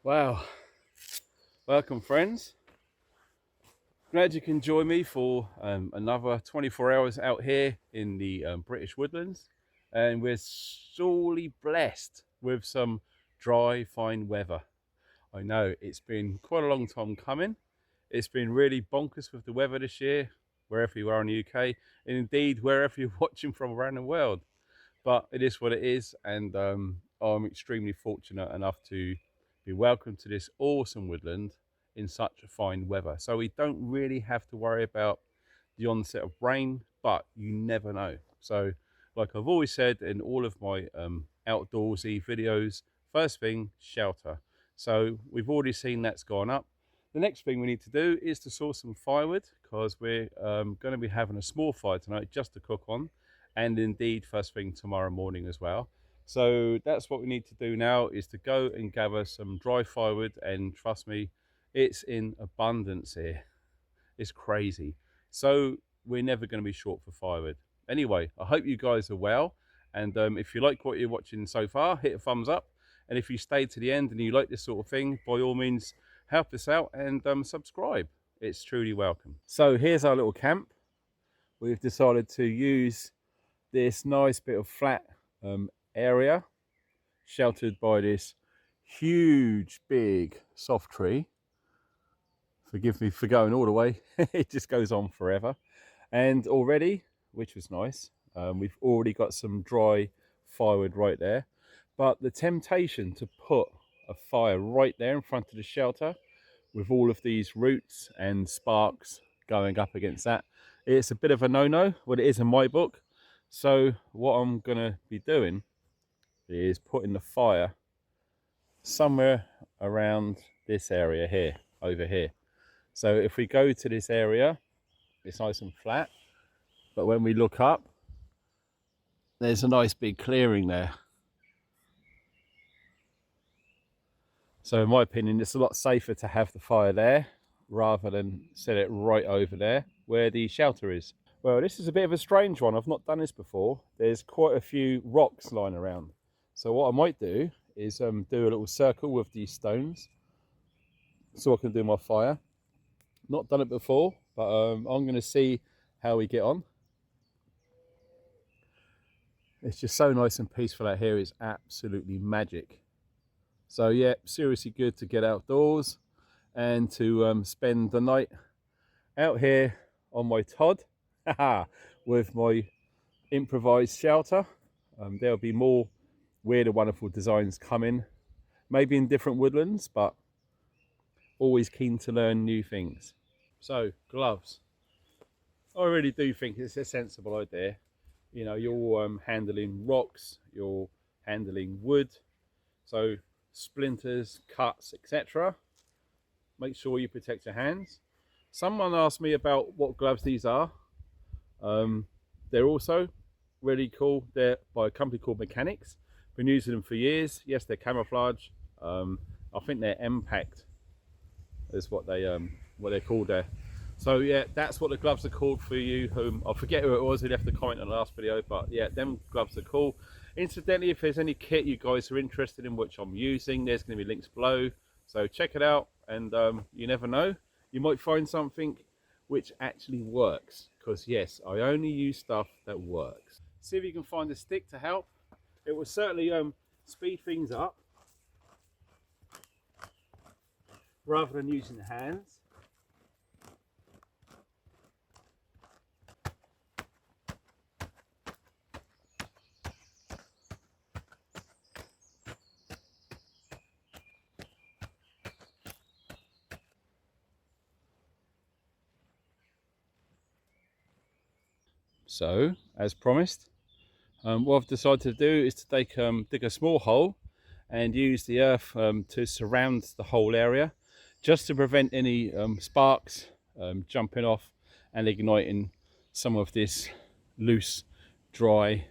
Wow, welcome friends. Glad you can join me for another 24 hours out here in the British woodlands, and we're sorely blessed with some dry, fine weather. I know it's been quite a long time coming. It's been really bonkers with the weather this year, wherever you are in the UK, and indeed wherever you're watching from around the world. But it is what it is, and I'm extremely fortunate enough to be welcomed to this awesome woodland in such fine weather. So we don't really have to worry about the onset of rain, but you never know. So like I've always said in all of my outdoorsy videos, first thing, shelter. So we've already seen that's gone up. The next thing we need to do is to source some firewood, because we're going to be having a small fire tonight just to cook on, and indeed first thing tomorrow morning as well. So that's what we need to do now, is to go and gather some dry firewood, and trust me, it's in abundance here. It's crazy. So we're never going to be short for firewood. Anyway, I hope you guys are well, and if you like what you're watching so far, hit a thumbs up, and if you stay to the end and you like this sort of thing, by all means help us out and subscribe. It's truly welcome. So here's our little camp. We've decided to use this nice bit of flat area sheltered by this huge big soft tree. Forgive me for going all the way. It just goes on forever. And already, which was nice, we've already got some dry firewood right there. But the temptation to put a fire right there in front of the shelter with all of these roots and sparks going up against that, it's a bit of a no-no. Well, it is in my book. So what I'm going to be doing is putting the fire somewhere around this area here, over here. So if we go to this area, it's nice and flat, but when we look up, there's a nice big clearing there. So in my opinion, it's a lot safer to have the fire there rather than set it right over there where the shelter is. Well, this is a bit of a strange one. I've not done this before. There's quite a few rocks lying around. So what I might do is do a little circle with these stones so I can do my fire. Not done it before, but I'm going to see how we get on. It's just so nice and peaceful out here. It's absolutely magic. So yeah, seriously good to get outdoors and to spend the night out here on my Todd with my improvised shelter. There'll be more weird and wonderful designs coming, maybe in different woodlands, but always keen to learn new things. So gloves, I really do think it's a sensible idea. You know, you're handling rocks, you're handling wood, so splinters, cuts, etc. Make sure you protect your hands. Someone asked me about what gloves these are. They're also really cool. They're by a company called Mechanics. Been using them for years. Yes, they're camouflage. I think they're Impact is what they're called there. So yeah, that's what the gloves are called for you. I forget who it was who left the comment on the last video, but yeah, them gloves are cool. Incidentally, if there's any kit you guys are interested in which I'm using, there's going to be links below. So check it out, and you never know, you might find something which actually works. Because yes, I only use stuff that works. See if you can find a stick to help. It will certainly speed things up rather than using the hands. So, as promised, what I've decided to do is to dig a small hole and use the earth to surround the whole area, just to prevent any sparks jumping off and igniting some of this loose, dry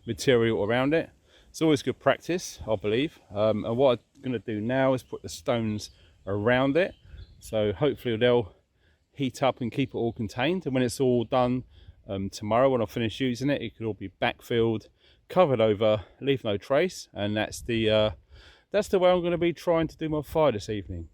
material around it. It's always good practice, I believe. And what I'm going to do now is put the stones around it, so hopefully they'll heat up and keep it all contained. And when it's all done, tomorrow when I finish using it, it could all be backfilled, covered over, leave no trace, and that's the that's the way I'm going to be trying to do my fire this evening.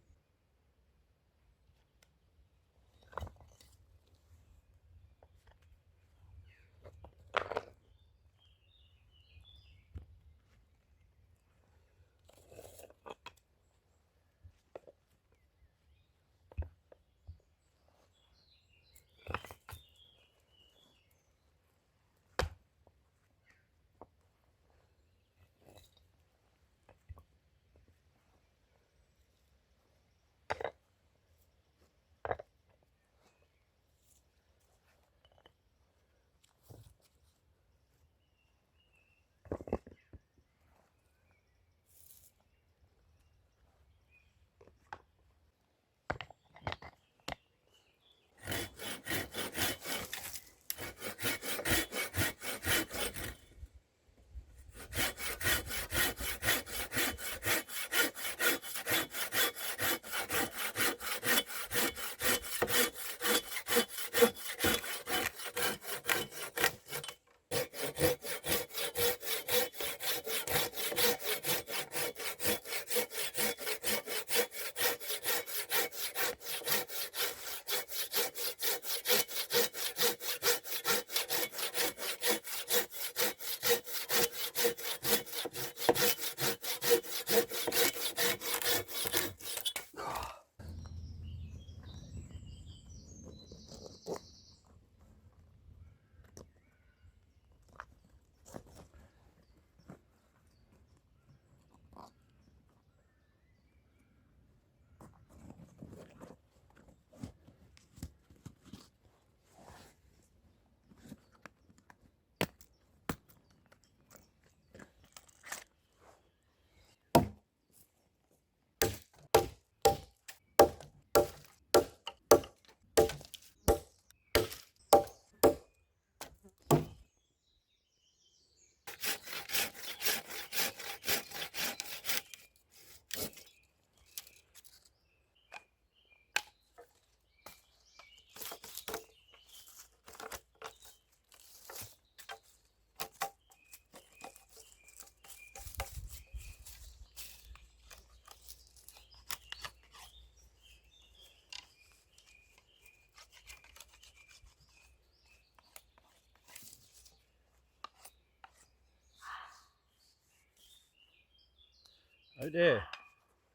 Oh dear,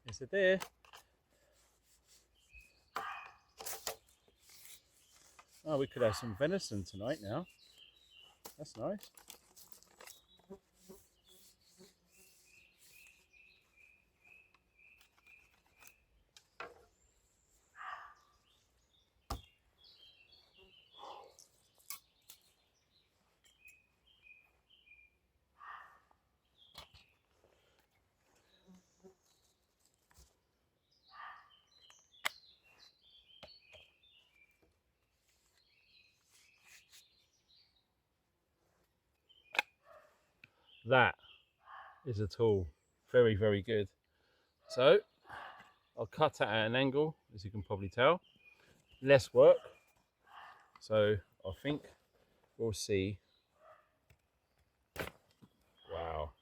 it's a deer. Oh, we could have some venison tonight now. That's nice. That is a tool. Very, very good. So I'll cut it at an angle, as you can probably tell. Less work. So I think we'll see. Wow.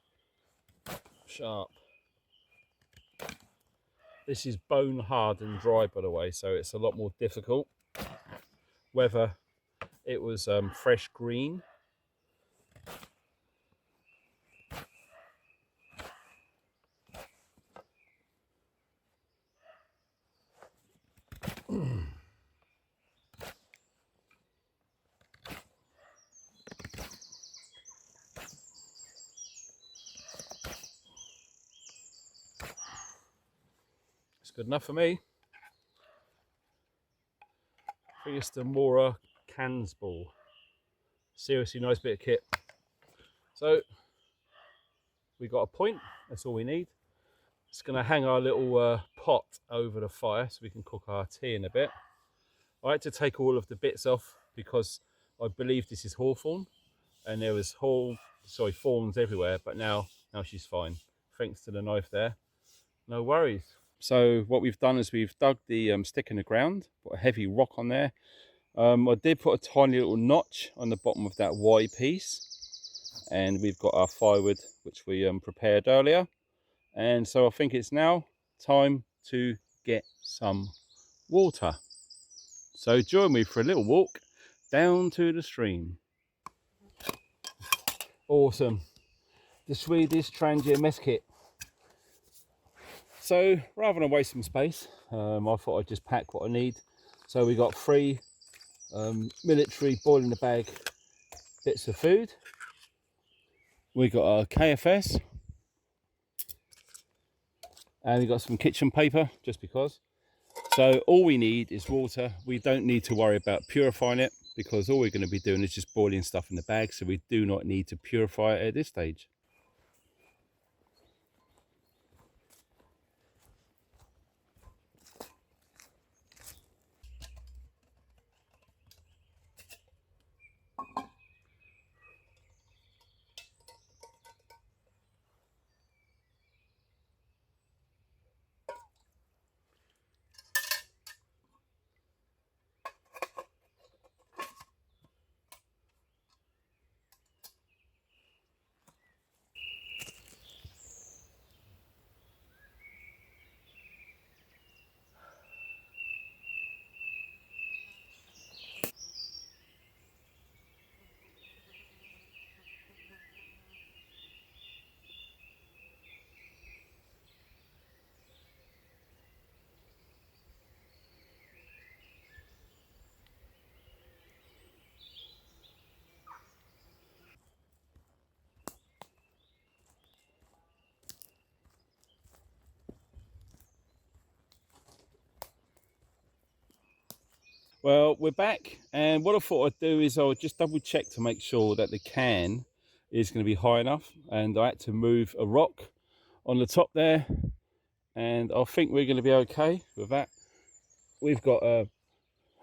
Sharp. This is bone hard and dry, by the way, so it's a lot more difficult. Whether it was fresh green. It's good enough for me. I think it's the Mora cans ball. Seriously nice bit of kit. So we got a point, that's all we need. It's going to hang our little pot over the fire so we can cook our tea in a bit. I had to take all of the bits off because I believe this is hawthorn and there was thorns everywhere, but now she's fine. Thanks to the knife there. No worries. So what we've done is we've dug the stick in the ground, put a heavy rock on there. I did put a tiny little notch on the bottom of that Y piece, and we've got our firewood which we prepared earlier. And so I think it's now time to get some water. So join me for a little walk down to the stream. Awesome. The Swedish transient mess kit. So rather than waste some space, I thought I'd just pack what I need. So we got 3 military boil in the bag bits of food. We got our KFS, and we got some kitchen paper just because. So all we need is water. We don't need to worry about purifying it because all we're going to be doing is just boiling stuff in the bag, so we do not need to purify it at this stage. Well, we're back, and what I thought I'd do is I'll just double check to make sure that the can is going to be high enough, and I had to move a rock on the top there, and I think we're going to be okay with that. We've got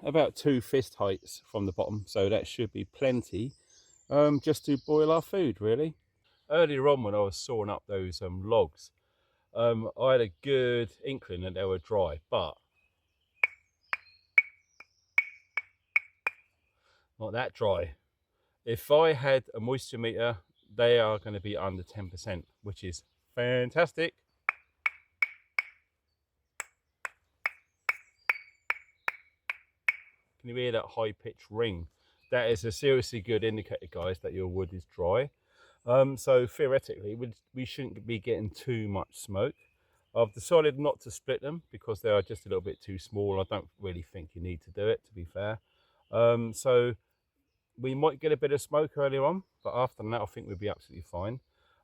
about 2 fist heights from the bottom, so that should be plenty just to boil our food, really. Earlier on when I was sawing up those logs, I had a good inkling that they were dry, but not that dry. If I had a moisture meter, they are going to be under 10%, which is fantastic. Can you hear that high pitched ring? That is a seriously good indicator, guys, that your wood is dry. So theoretically, we shouldn't be getting too much smoke. I've decided not to split them because they are just a little bit too small. I don't really think you need to do it, to be fair. So we might get a bit of smoke earlier on, but after that, I think we'll be absolutely fine.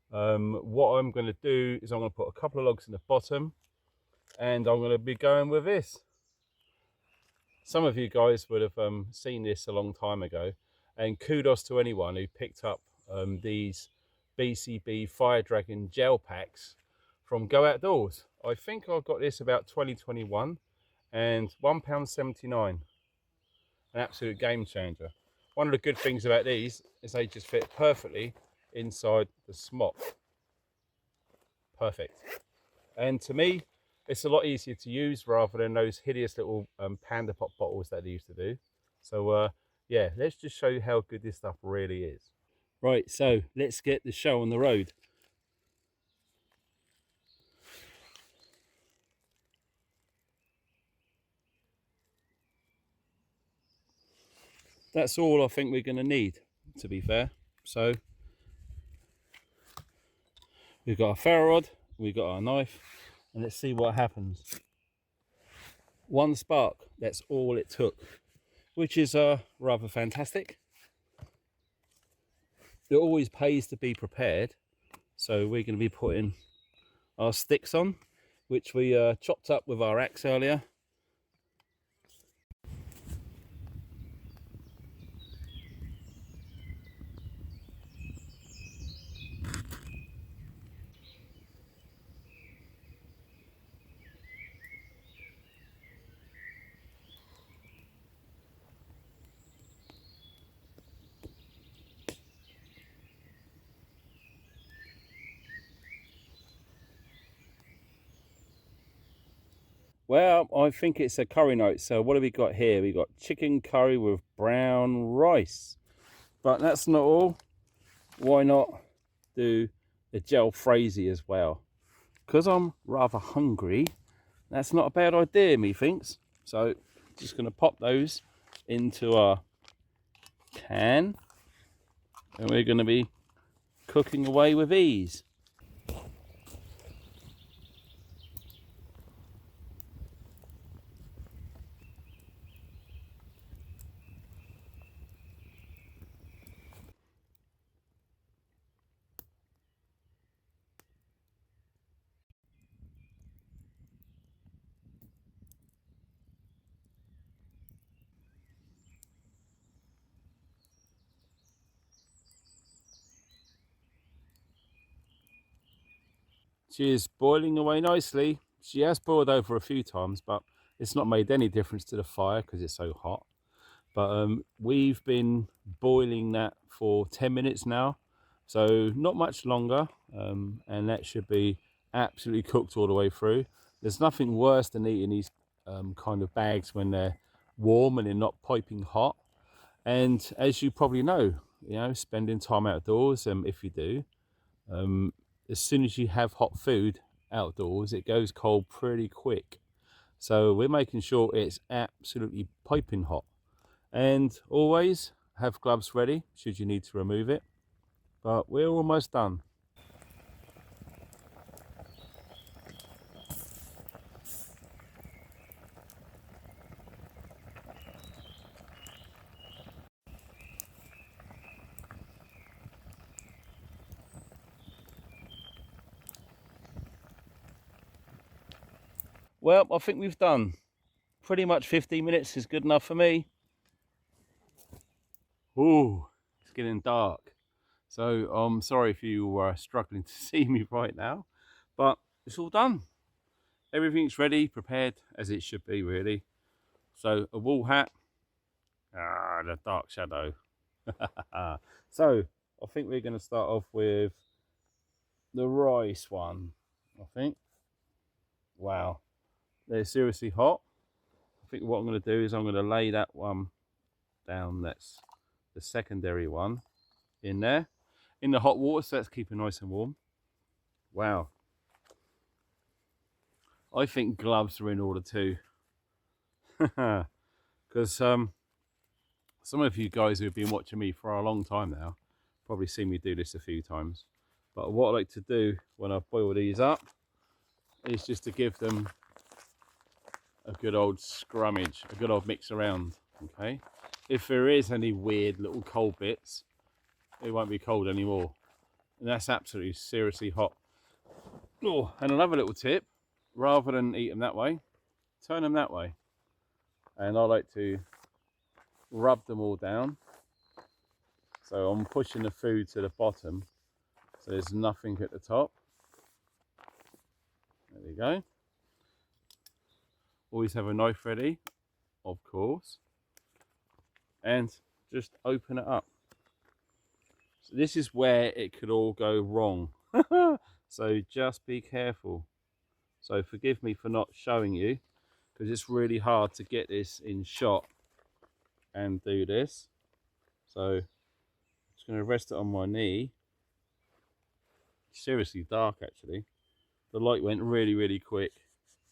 What I'm going to do is I'm going to put a couple of logs in the bottom, and I'm going to be going with this. Some of you guys would have seen this a long time ago, and kudos to anyone who picked up these BCB Fire Dragon gel packs from Go Outdoors. I think I got this about 2021, and £1.79. An absolute game changer. One of the good things about these is they just fit perfectly inside the smock. Perfect. And to me, it's a lot easier to use rather than those hideous little Panda Pop bottles that they used to do. So yeah, let's just show you how good this stuff really is. Right, so let's get the show on the road. That's all I think we're going to need, to be fair. So we've got our ferro rod, we've got our knife, and let's see what happens. 1 spark, that's all it took, which is rather fantastic. It always pays to be prepared. So we're going to be putting our sticks on, which we chopped up with our axe earlier. Well, I think it's a curry note. So what have we got here? We got chicken curry with brown rice. But that's not all. Why not do the gel frazee as well? because I'm rather hungry, that's not a bad idea, methinks. So just going to pop those into our can, and we're going to be cooking away with ease. She is boiling away nicely. She has boiled over a few times, but it's not made any difference to the fire because it's so hot. But we've been boiling that for 10 minutes now, so not much longer, and that should be absolutely cooked all the way through. There's nothing worse than eating these kind of bags when they're warm and they're not piping hot. And as you probably know, spending time outdoors, if you do, as soon as you have hot food outdoors, it goes cold pretty quick. So we're making sure it's absolutely piping hot. And always have gloves ready should you need to remove it. But we're almost done. Well, I think we've done pretty much 15 minutes is good enough for me. Ooh, it's getting dark. So I'm sorry if you were struggling to see me right now, but it's all done. Everything's ready, prepared as it should be, really. So a wool hat, the dark shadow. So I think we're going to start off with the rice one, I think. Wow, they're seriously hot. I think what I'm going to do is I'm going to lay that one down. That's the secondary one in there, in the hot water, so let's keep it nice and warm. Wow. I think gloves are in order too. Because some of you guys who have been watching me for a long time now probably seen me do this a few times. But what I like to do when I boil these up is just to give them a good old scrummage, a good old mix around. Okay, if there is any weird little cold bits, it won't be cold anymore. And that's absolutely seriously hot. Oh, and another little tip, rather than eat them that way, turn them that way. And I like to rub them all down. So I'm pushing the food to the bottom, so there's nothing at the top. There we go. Always have a knife ready, of course. And just open it up. So this is where it could all go wrong. So just be careful. So forgive me for not showing you, because it's really hard to get this in shot and do this. So I'm just going to rest it on my knee. Seriously dark actually. The light went really, really quick.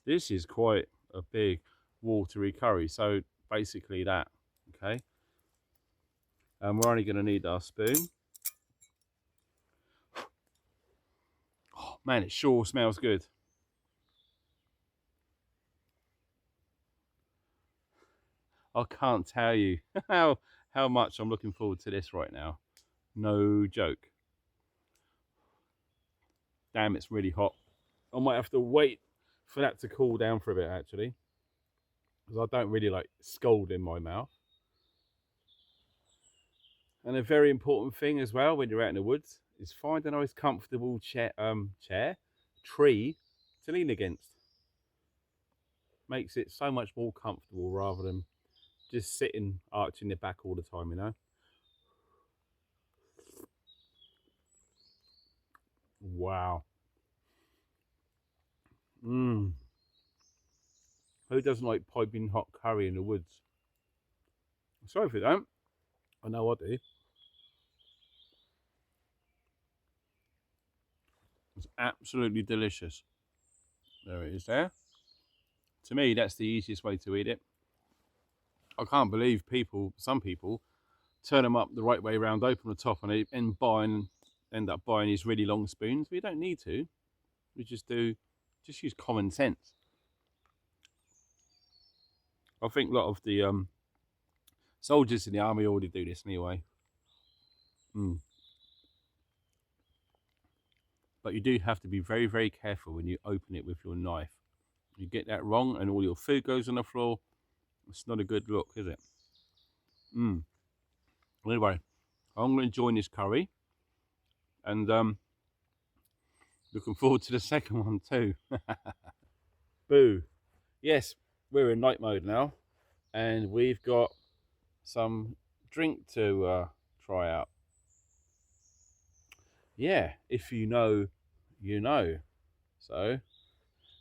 This is quite a big watery curry. So basically that, okay. And we're only going to need our spoon. Oh man, it sure smells good. I can't tell you how much I'm looking forward to this right now. No joke. Damn, it's really hot. I might have to wait for that to cool down for a bit actually, because I don't really like scald in my mouth. And a very important thing as well when you're out in the woods is find a nice comfortable tree to lean against. Makes it so much more comfortable rather than just sitting arching your back all the time, you know. Wow. Who doesn't like piping hot curry in the woods? Sorry if you don't. I know I do. It's absolutely delicious. There it is there. To me, that's the easiest way to eat it. I can't believe some people, turn them up the right way around, open the top on it, and end up buying these really long spoons. We don't need to. We just use common sense. I think a lot of the soldiers in the army already do this anyway. But you do have to be very, very careful when you open it with your knife. You get that wrong and all your food goes on the floor. It's not a good look, is it? Anyway, I'm going to join this curry, and looking forward to the second one too. Boo. Yes, we're in night mode now, and we've got some drink to try out. Yeah, if you know, you know. So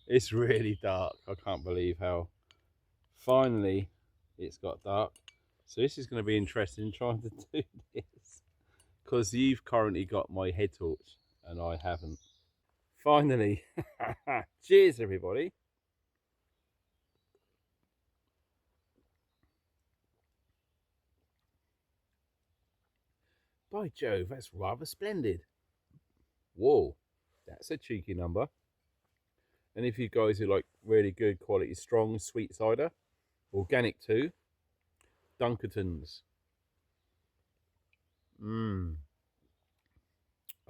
it's really dark. I can't believe how finally it's got dark. So this is going to be interesting trying to do this, because you've currently got my head torch and I haven't. Finally. Cheers, everybody. By Jove, that's rather splendid. Whoa, that's a cheeky number. And if you guys who like really good quality strong sweet cider, organic too, Dunkertons.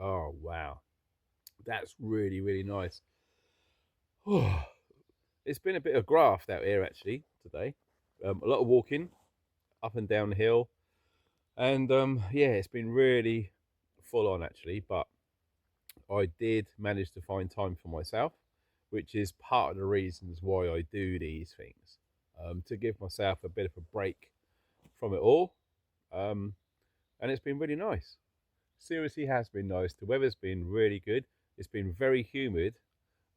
Oh wow, that's really, really nice. It's been a bit of graft out here actually today. A lot of walking up and down the hill, and yeah, it's been really full on actually. But I did manage to find time for myself, which is part of the reasons why I do these things, to give myself a bit of a break from it all. Um, and it's been really nice. Seriously, has been nice. The weather's been really good. It's been very humid.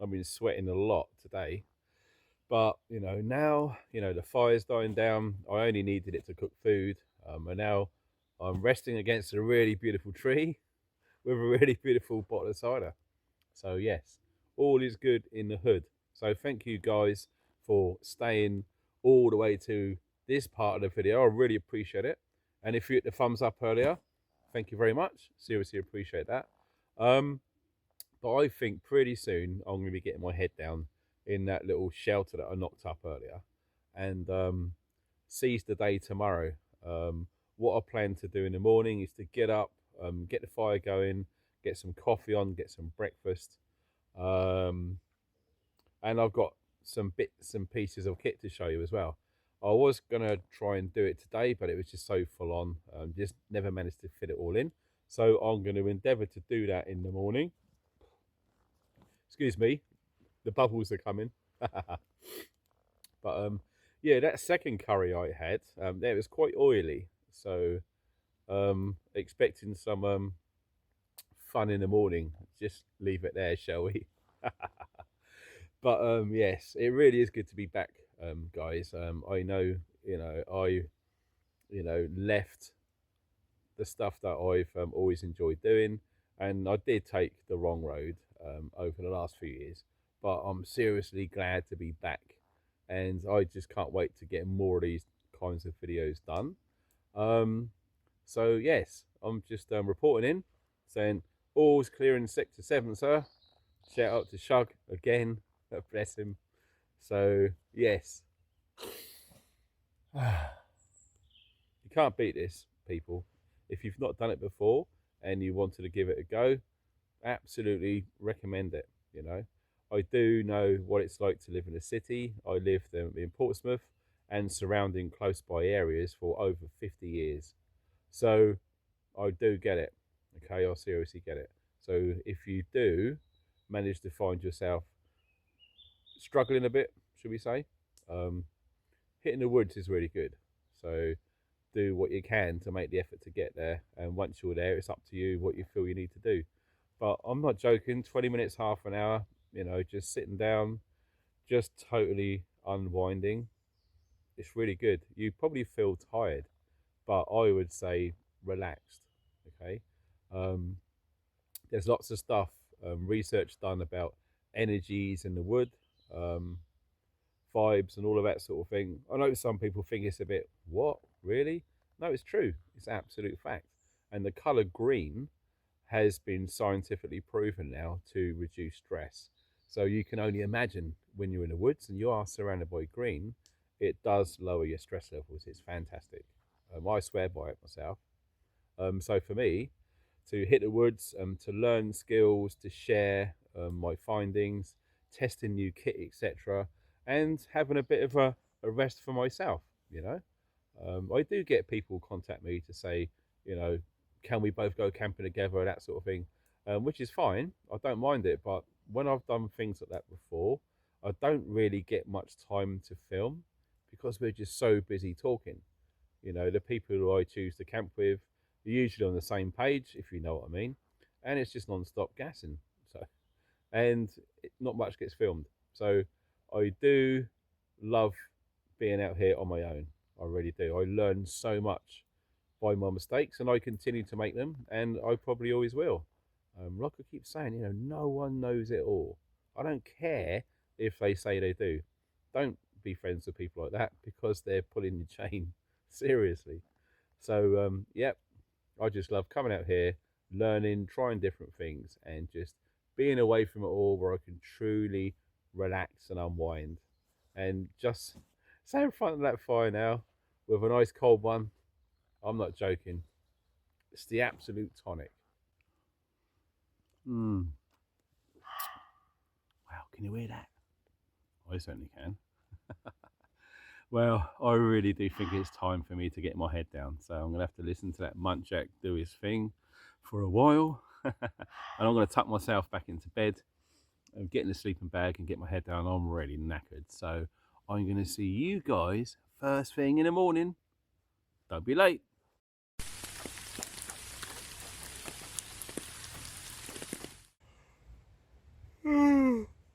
I've been sweating a lot today. But, now, the fire's dying down. I only needed it to cook food. And now I'm resting against a really beautiful tree with a really beautiful bottle of cider. So, yes, all is good in the hood. So, thank you guys for staying all the way to this part of the video. I really appreciate it. And if you hit the thumbs up earlier, thank you very much. Seriously appreciate that. But I think pretty soon I'm going to be getting my head down in that little shelter that I knocked up earlier, and seize the day tomorrow. What I plan to do in the morning is to get up, get the fire going, get some coffee on, get some breakfast, um, and I've got some bits and pieces of kit to show you as well. I was gonna try and do it today, but it was just so full on, just never managed to fit it all in. So I'm going to endeavour to do that in the morning. Excuse me, the bubbles are coming. But yeah, that second curry I had, it was quite oily. So expecting some fun in the morning. Just leave it there, shall we? But yes, it really is good to be back, guys. I know, left the stuff that I've always enjoyed doing, and I did take the wrong road over the last few years. But I'm seriously glad to be back, and I just can't wait to get more of these kinds of videos done. So yes, I'm just reporting in, saying all's clear in Sector 7, sir. Shout out to Shug again. Bless him. So yes, you can't beat this, people. If you've not done it before and you wanted to give it a go, absolutely recommend it. I do know what it's like to live in a city. I lived in Portsmouth and surrounding close by areas for over 50 years. So I do get it. Okay, I seriously get it. So if you do manage to find yourself struggling a bit, should we say, hitting the woods is really good. So do what you can to make the effort to get there. And once you're there, it's up to you what you feel you need to do. But I'm not joking, 20 minutes, half an hour, just sitting down, just totally unwinding. It's really good. You probably feel tired, but I would say relaxed. Okay. There's lots of stuff, research done about energies in the wood. vibes and all of that sort of thing. I know some people think it's a bit, what, really? No, it's true. It's absolute fact. And the colour green has been scientifically proven now to reduce stress. So you can only imagine when you're in the woods and you are surrounded by green, it does lower your stress levels. It's fantastic. I swear by it myself. So for me, to hit the woods, to learn skills, to share my findings, testing new kit, etc., and having a bit of a rest for myself. You know, I do get people contact me to say, you know, can we both go camping together, that sort of thing, which is fine. I don't mind it, but when I've done things like that before, I don't really get much time to film because we're just so busy talking. You know, the people who I choose to camp with are usually on the same page, if you know what I mean, and it's just non-stop gassing. So, and not much gets filmed. So, I do love being out here on my own. I really do. I learn so much by my mistakes, and I continue to make them, and I probably always will. Like I keep saying, you know, no one knows it all. I don't care if they say they do. Don't be friends with people like that because they're pulling your chain. Seriously. So, yep, I just love coming out here, learning, trying different things, and just being away from it all where I can truly relax and unwind. And just sit in front of that fire now with a nice cold one. I'm not joking. It's the absolute tonic. Mm. Wow, can you hear that? I certainly can. Well, I really do think it's time for me to get my head down. So I'm going to have to listen to that muntjac do his thing for a while. And I'm going to tuck myself back into bed and get in the sleeping bag and get my head down. I'm really knackered. So I'm going to see you guys first thing in the morning. Don't be late.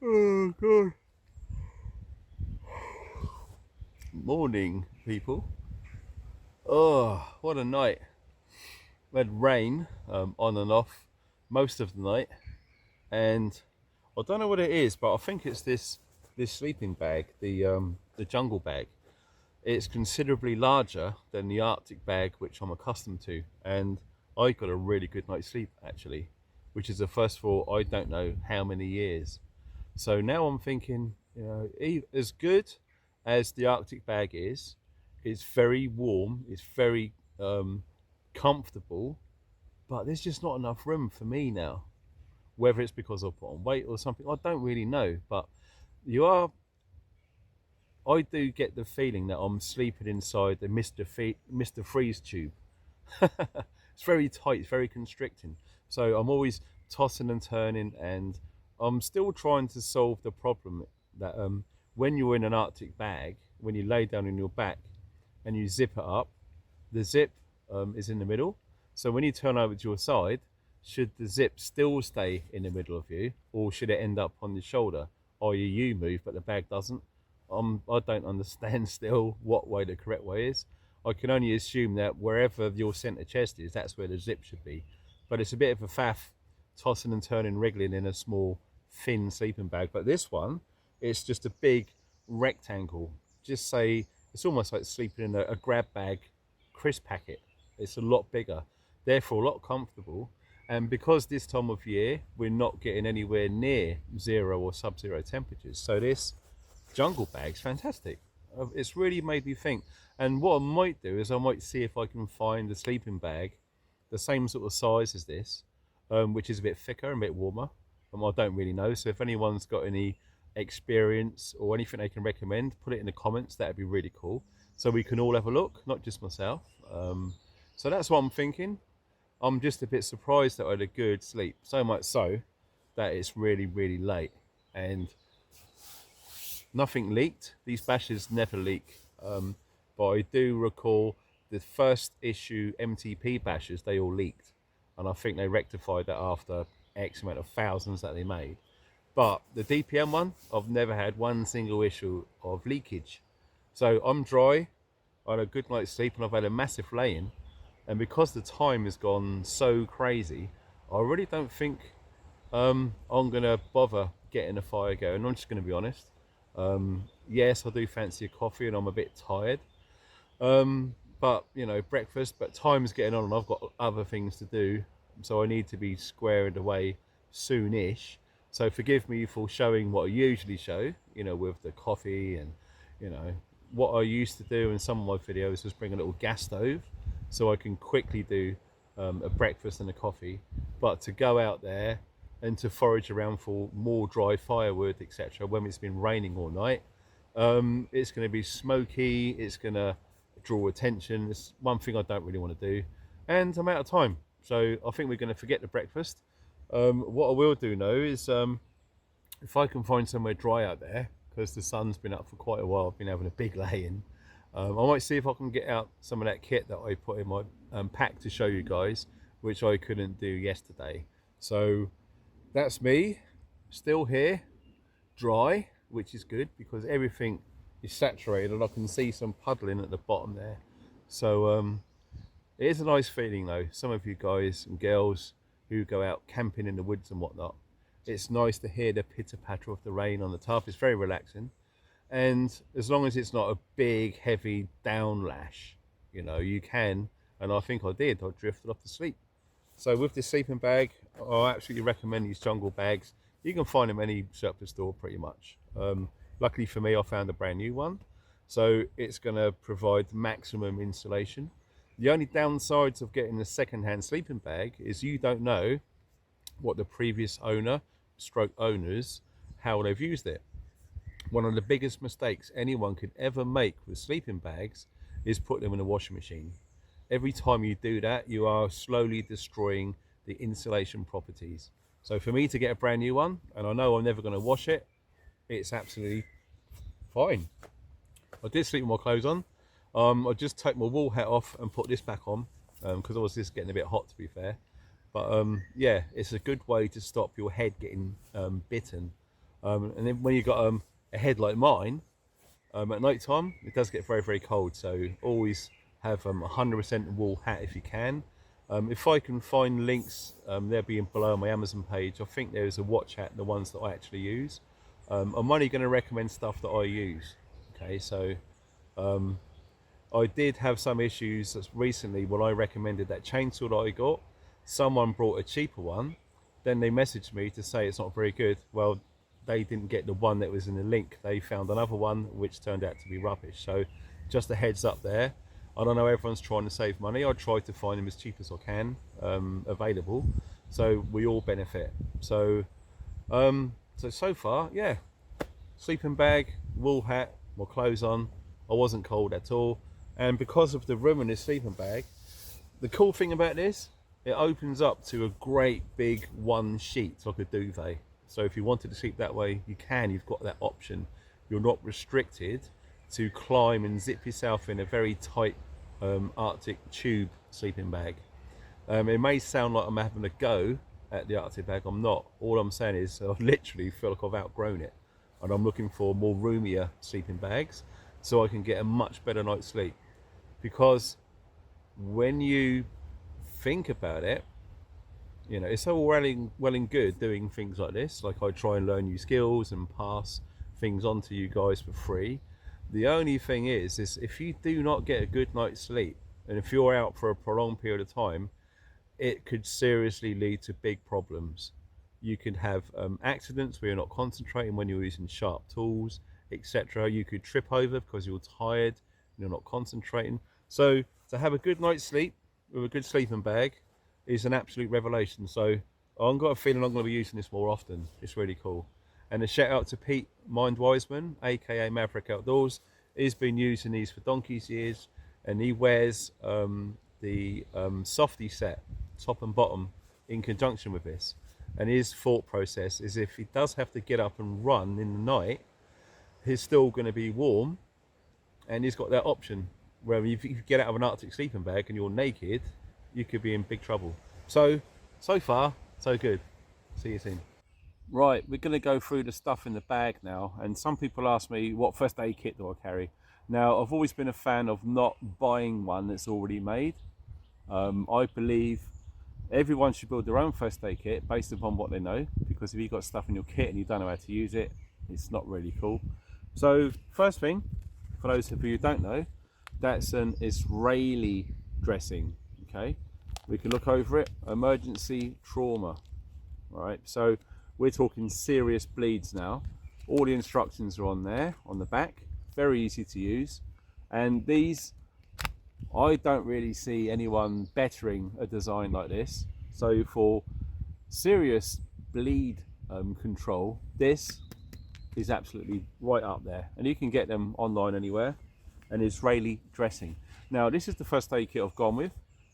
Oh, God. Morning, people. Oh, what a night. We had rain on and off most of the night, and I don't know what it is, but I think it's this sleeping bag, the jungle bag. It's considerably larger than the Arctic bag, which I'm accustomed to, and I got a really good night's sleep actually, which is the first for I don't know how many years. So now I'm thinking, you know, as good as the Arctic bag is, it's very warm, it's very comfortable, but there's just not enough room for me now. Whether it's because I've put on weight or something, I don't really know. But you are, I do get the feeling that I'm sleeping inside the Mr. Freeze tube. It's very tight, it's very constricting. So I'm always tossing and turning, and I'm still trying to solve the problem that when you're in an Arctic bag, when you lay down on your back and you zip it up, the zip is in the middle. So when you turn over to your side, should the zip still stay in the middle of you, or should it end up on your shoulder? I.e., you move, but the bag doesn't. I don't understand still what way the correct way is. I can only assume that wherever your centre chest is, that's where the zip should be. But it's a bit of a faff, tossing and turning, wriggling in a small, thin sleeping bag. But this one, it's just a big rectangle. Just say, it's almost like sleeping in a grab bag crisp packet. It's a lot bigger, therefore a lot comfortable. And because this time of year, we're not getting anywhere near 0 or sub-zero temperatures. So this jungle bag's fantastic. It's really made me think. And what I might do is I might see if I can find a sleeping bag the same sort of size as this, which is a bit thicker and a bit warmer. I don't really know. So if anyone's got any experience or anything they can recommend, put it in the comments. That'd be really cool. So we can all have a look, not just myself. So that's what I'm thinking. I'm just a bit surprised that I had a good sleep. So much so that it's really, really late. And nothing leaked. These bashes never leak. But I do recall the first issue MTP bashes, they all leaked. And I think they rectified that after X amount of thousands that they made. But the DPM one, I've never had one single issue of leakage. So I'm dry, I had a good night's sleep, and I've had a massive lay-in. And because the time has gone so crazy, I really don't think I'm going to bother getting a fire going. I'm just going to be honest. Yes, I do fancy a coffee and I'm a bit tired. But you know, breakfast, but time's getting on and I've got other things to do, so I need to be squared away soonish. So forgive me for showing what I usually show, you know, with the coffee and, you know, what I used to do in some of my videos was bring a little gas stove so I can quickly do a breakfast and a coffee. But to go out there and to forage around for more dry firewood, etc., when it's been raining all night, it's going to be smoky, it's going to draw attention. It's one thing I don't really want to do, and I'm out of time, so I think we're going to forget the breakfast. What I will do now is if I can find somewhere dry out there, because the sun's been up for quite a while, I've been having a big lay-in. I might see if I can get out some of that kit that I put in my pack to show you guys, which I couldn't do yesterday. So that's me, still here, dry, which is good because everything is saturated and I can see some puddling at the bottom there. So it is a nice feeling though. Some of you guys and girls who go out camping in the woods and whatnot, it's nice to hear the pitter patter of the rain on the top. It's very relaxing, and as long as it's not a big heavy downlash, you know, you can, and I think I did, I drifted off to sleep. So with this sleeping bag, I absolutely recommend these jungle bags. You can find them any surplus store pretty much. Luckily for me, I found a brand new one, so it's going to provide maximum insulation. The only downsides of getting a second-hand sleeping bag is you don't know what the previous owner stroke owners, how they've used it. One of the biggest mistakes anyone could ever make with sleeping bags is put them in a washing machine. Every time you do that, you are slowly destroying the insulation properties. So for me to get a brand new one, and I know I'm never going to wash it, it's absolutely fine. I did sleep with my clothes on. I just take my wool hat off and put this back on because I was just getting a bit hot, to be fair. But yeah, it's a good way to stop your head getting bitten. And then when you've got a head like mine, at night time, it does get very, very cold. So always have 100% wool hat if you can. If I can find links, they'll be below my Amazon page. I think there's a watch hat, the ones that I actually use. I'm only going to recommend stuff that I use. Okay, so I did have some issues recently when I recommended that chainsaw that I got. Someone brought a cheaper one, then they messaged me to say it's not very good. Well, they didn't get the one that was in the link. They found another one which turned out to be rubbish. So just a heads up there. I don't know, everyone's trying to save money. I try to find them as cheap as I can available, so we all benefit. So so far, yeah, sleeping bag, wool hat, my clothes on, I wasn't cold at all. And because of the room in this sleeping bag, the cool thing about this, it opens up to a great big one sheet, like a duvet. So if you wanted to sleep that way, you can, you've got that option. You're not restricted to climb and zip yourself in a very tight Arctic tube sleeping bag. It may sound like I'm having a go at the Arctic bag, I'm not. All I'm saying is I literally feel like I've outgrown it, and I'm looking for more roomier sleeping bags so I can get a much better night's sleep. Because when you think about it, you know, it's all well and good doing things like this. Like, I try and learn new skills and pass things on to you guys for free. The only thing is if you do not get a good night's sleep, and if you're out for a prolonged period of time, it could seriously lead to big problems. You could have accidents where you're not concentrating when you're using sharp tools, etc. You could trip over because you're tired and you're not concentrating. So to have a good night's sleep with a good sleeping bag is an absolute revelation. So I've got a feeling I'm going to be using this more often. It's really cool. And a shout out to Pete Mind Wiseman, aka Maverick Outdoors. He's been using these for donkey's years, and he wears the softy set, top and bottom, in conjunction with this. And his thought process is, if he does have to get up and run in the night, he's still going to be warm, and he's got that option where if you get out of an Arctic sleeping bag and you're naked, you could be in big trouble. So far, so good. See you soon. Right, we're going to go through the stuff in the bag now, and some people ask me, what first aid kit do I carry? Now, I've always been a fan of not buying one that's already made. I believe everyone should build their own first aid kit based upon what they know, because if you've got stuff in your kit and you don't know how to use it, it's not really cool. So first thing, for those of you who don't know, that's an Israeli dressing. Okay, we can look over it. Emergency trauma. Right, so we're talking serious bleeds now. All the instructions are on there on the back, very easy to use, and these, I don't really see anyone bettering a design like this. So for serious bleed control, this is absolutely right up there, and you can get them online anywhere. An Israeli dressing. Now this is the first aid kit I've gone with,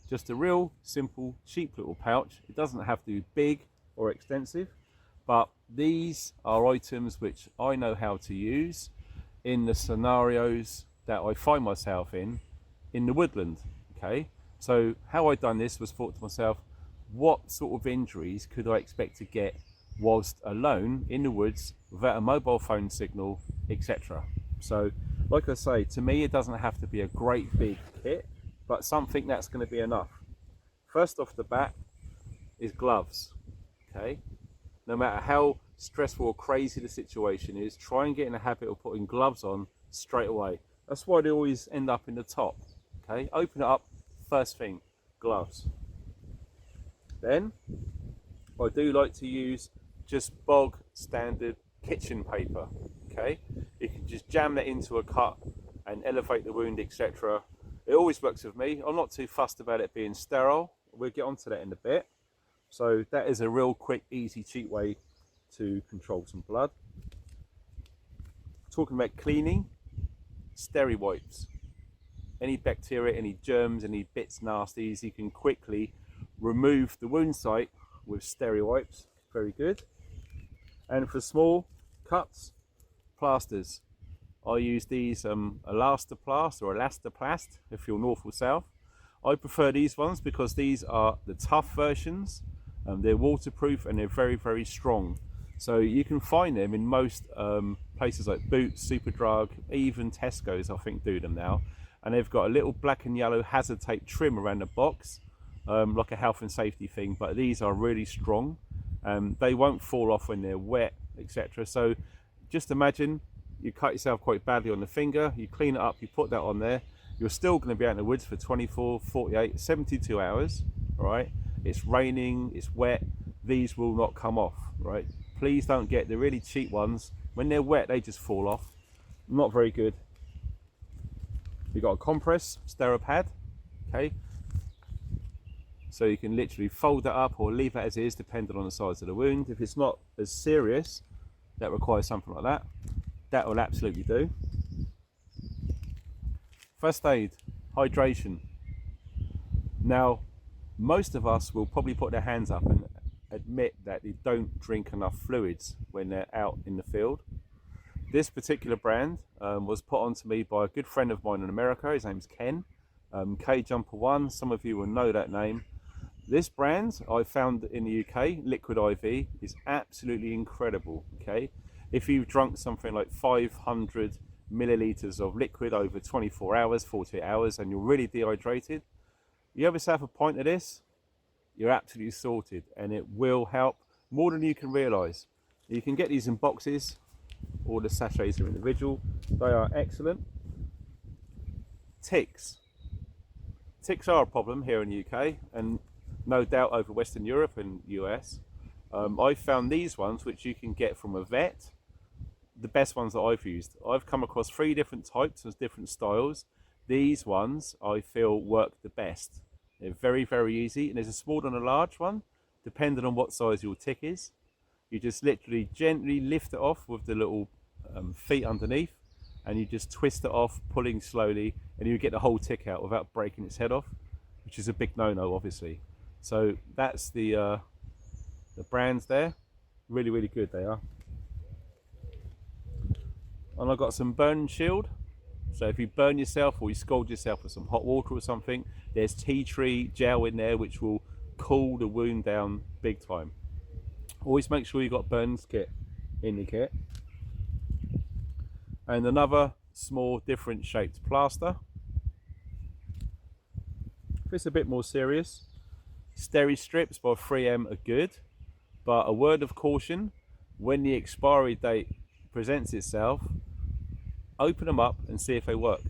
just a real simple cheap little pouch. It doesn't have to be big or extensive, but these are items which I know how to use in the scenarios that I find myself in the woodland. Okay, so how I done this was thought to myself, what sort of injuries could I expect to get whilst alone in the woods without a mobile phone signal, etc. So like I say, to me it doesn't have to be a great big kit, but something that's going to be enough. First off the bat is gloves. Okay, no matter how stressful or crazy the situation is, try and get in the habit of putting gloves on straight away. That's why they always end up in the top. Okay, open it up, first thing, gloves. Then I do like to use just bog standard kitchen paper. Okay, you can just jam that into a cut and elevate the wound, etc. It always works with me. I'm not too fussed about it being sterile. We'll get onto that in a bit. So that is a real quick, easy, cheap way to control some blood. Talking about cleaning, steri wipes. Any bacteria, any germs, any bits nasties, you can quickly remove the wound site with steri wipes. Very good. And for small cuts, plasters. I use these Elastoplast or Elastoplast if you're north or south. I prefer these ones because these are the tough versions. They're waterproof and they're very, very strong. So you can find them in most places like Boots, Superdrug, even Tesco's I think do them now. And they've got a little black and yellow hazard tape trim around the box, like a health and safety thing, but these are really strong. They won't fall off when they're wet, etc. So just imagine you cut yourself quite badly on the finger, you clean it up, you put that on there, you're still going to be out in the woods for 24, 48, 72 hours, right? It's raining, it's wet, these will not come off, right? Please don't get the really cheap ones. When they're wet, they just fall off. Not very good. You've got a compress, Sterapad, okay? So you can literally fold that up or leave it as is, depending on the size of the wound. If it's not as serious, that requires something like that, that will absolutely do. First aid, hydration. Now, most of us will probably put their hands up and admit that they don't drink enough fluids when they're out in the field. This particular brand was put onto me by a good friend of mine in America. His name's Ken, K Jumper One. Some of you will know that name. This brand I found in the UK, Liquid IV, is absolutely incredible. Okay, if you've drunk something like 500 milliliters of liquid over 24 hours, 48 hours, and you're really dehydrated, you have yourself a pint of this, you're absolutely sorted, and it will help more than you can realise. You can get these in boxes, or the sachets are individual. They are excellent. Ticks. Ticks are a problem here in the UK, and no doubt over Western Europe and US. I found these ones, which you can get from a vet, the best ones that I've used. I've come across 3 different types and different styles. These ones I feel work the best. They're very, very easy, and there's a small and a large one, depending on what size your tick is. You just literally gently lift it off with the little feet underneath, and you just twist it off, pulling slowly, and you get the whole tick out without breaking its head off, which is a big no-no, obviously. So that's the brands there. Really, really good they are. And I've got some burn shield. So if you burn yourself or you scald yourself with some hot water or something, there's tea tree gel in there which will cool the wound down big time. Always make sure you've got burns kit in your kit. And another small different shaped plaster. If it's a bit more serious, Steri strips by 3M are good, but a word of caution, when the expiry date presents itself, open them up and see if they work.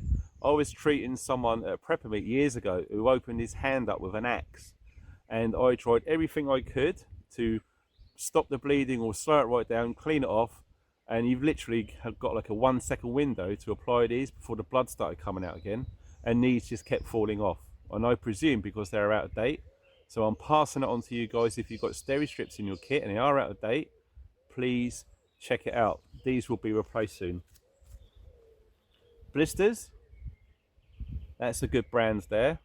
I was treating someone at a prepper meet years ago who opened his hand up with an axe, and I tried everything I could to stop the bleeding or slow it right down, clean it off, and you've literally got like a 1 second window to apply these before the blood started coming out again, and these just kept falling off. And I presume because they're out of date, so I'm passing it on to you guys. If you've got steri strips in your kit and they are out of date, please check it out. These will be replaced soon. Blisters, that's a good brand there.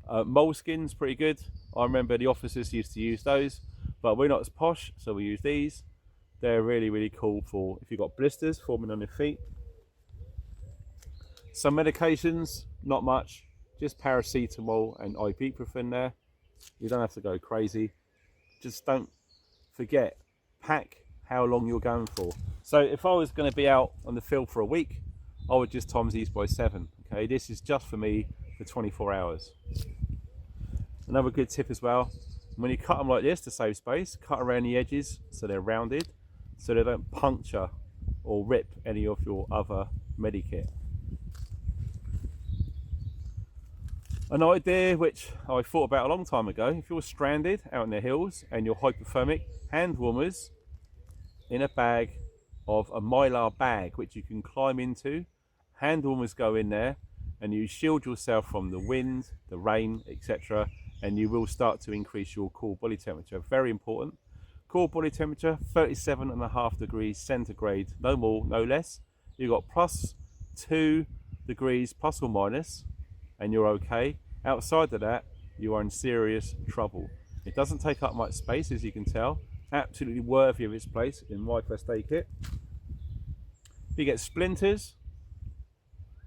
Moleskin's pretty good. I remember the officers used to use those, but we're not as posh, so we use these. They're really, really cool for if you've got blisters forming on your feet. Some medications, not much, just paracetamol and ibuprofen there. You don't have to go crazy. Just don't forget, pack how long you're going for. So if I was going to be out on the field for a week, I would just times these by 7. Okay, this is just for me for 24 hours. Another good tip as well, when you cut them like this to save space, cut around the edges so they're rounded, so they don't puncture or rip any of your other medikit. An idea which I thought about a long time ago, if you're stranded out in the hills and you're hypothermic, hand warmers in a bag of a mylar bag which you can climb into. Hand warmers go in there and you shield yourself from the wind, the rain, etc., and you will start to increase your core body temperature. Very important. Core body temperature 37.5 degrees centigrade, no more, no less. You've got +2 degrees plus or minus, and you're okay. Outside of that, you are in serious trouble. It doesn't take up much space, as you can tell. Absolutely worthy of its place in my first aid kit. If you get splinters,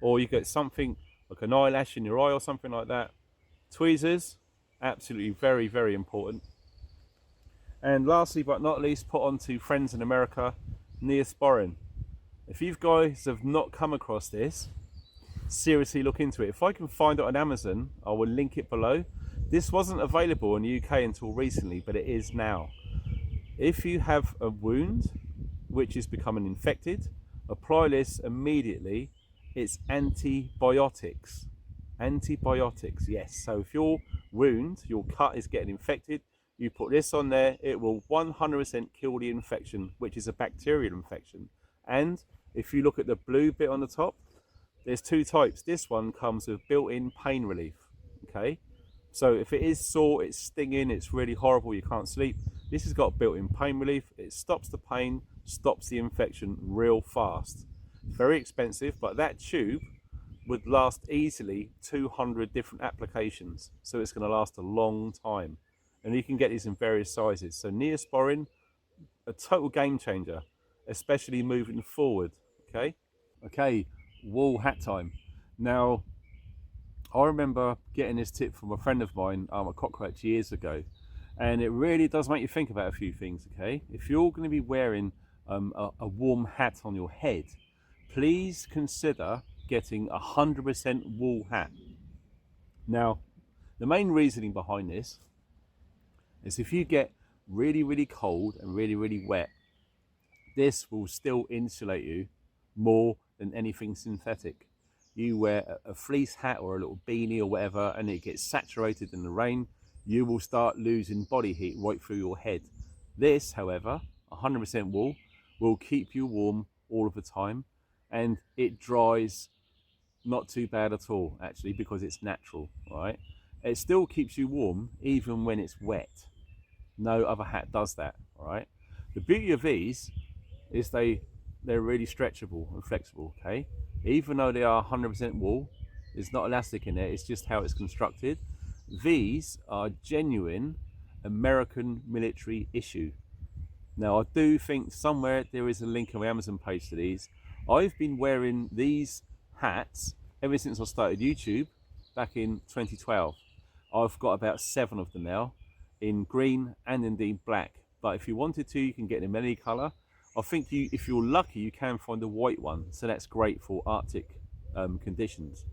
or you get something like an eyelash in your eye or something like that, tweezers, absolutely very, very important. And lastly but not least, put on to friends in America, Neosporin. If you guys have not come across this, seriously look into it. If I can find it on Amazon, I will link it below. This wasn't available in the UK until recently, but it is now. If you have a wound which is becoming infected, apply this immediately. It's antibiotics. Antibiotics, yes. So if your wound, your cut is getting infected, you put this on there, it will 100% kill the infection, which is a bacterial infection. And if you look at the blue bit on the top, there's 2 types. This one comes with built-in pain relief, okay? So if it is sore, it's stinging, it's really horrible, you can't sleep, this has got built-in pain relief. It stops the pain, stops the infection real fast. Very expensive, but that tube would last easily 200 different applications. So it's going to last a long time. And you can get these in various sizes. So Neosporin, a total game changer, especially moving forward, okay? Okay, wool hat time. Now, I remember getting this tip from a friend of mine at Cockroach years ago, and it really does make you think about a few things, okay? If you're going to be wearing a warm hat on your head, please consider getting 100% wool hat. Now, the main reasoning behind this is if you get really, really cold and really, really wet, this will still insulate you more than anything synthetic. You wear a fleece hat or a little beanie or whatever, and it gets saturated in the rain, you will start losing body heat right through your head. This, however, 100% wool, will keep you warm all of the time, and it dries not too bad at all, actually, because it's natural, right? It still keeps you warm even when it's wet. No other hat does that, right? The beauty of these is they're really stretchable and flexible, okay? Even though they are 100% wool, there's not elastic in there, it's just how it's constructed. These are genuine American military issue. Now, I do think somewhere there is a link on my Amazon page to these. I've been wearing these hats ever since I started YouTube back in 2012. I've got about 7 of them now in green and indeed black. But if you wanted to, you can get them in any colour. I think if you're lucky, you can find a white one. So that's great for Arctic conditions.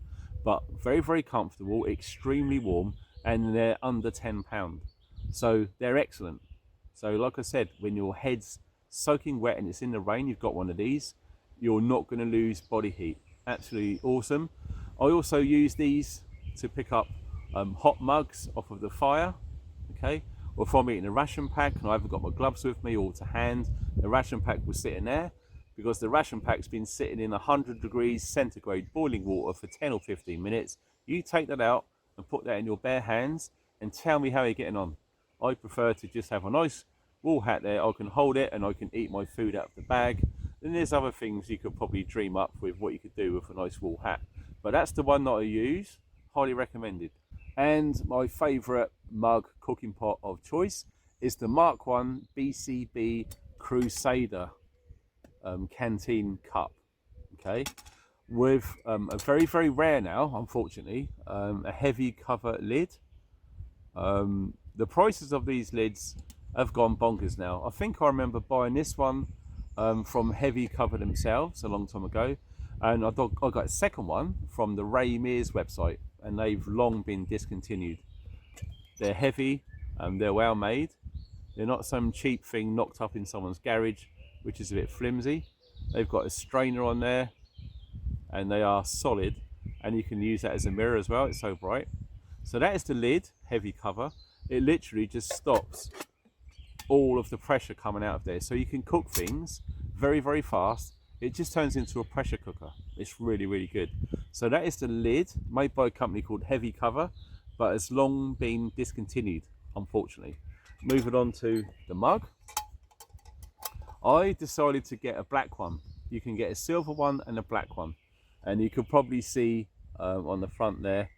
But very, very comfortable, extremely warm, and they're under £10. So they're excellent. So like I said, when your head's soaking wet and it's in the rain, you've got one of these. you're not going to lose body heat. Absolutely awesome. I also use these to pick up hot mugs off of the fire, okay, or if I'm eating a ration pack and I haven't got my gloves with me or to hand, the ration pack will sit in there, because the ration pack's been sitting in 100 degrees centigrade boiling water for 10 or 15 minutes. You take that out and put that in your bare hands and tell me how you're getting on. I prefer to just have a nice wool hat there. I can hold it and I can eat my food out of the bag. Then there's other things you could probably dream up with what you could do with a nice wool hat. But that's the one that I use, highly recommended. And my favourite mug cooking pot of choice is the Mark 1 BCB Crusader canteen cup, okay, with a very, very rare now, unfortunately, a heavy cover lid. The prices of these lids have gone bonkers now. I think I remember buying this one from Heavy Cover themselves a long time ago, and I got a second one from the Ray Mears website, and they've long been discontinued. They're heavy, they're well made. They're not some cheap thing knocked up in someone's garage, which is a bit flimsy. They've got a strainer on there, and they are solid, and you can use that as a mirror as well. It's so bright. So that is the lid, Heavy Cover. It literally just stops all of the pressure coming out of there, so you can cook things very, very fast. It just turns into a pressure cooker. It's really, really good. So that is the lid, made by a company called Heavy Cover, but has long been discontinued, unfortunately. Moving on to the mug, I decided to get a black one. You can get a silver one and a black one, and you could probably see on the front there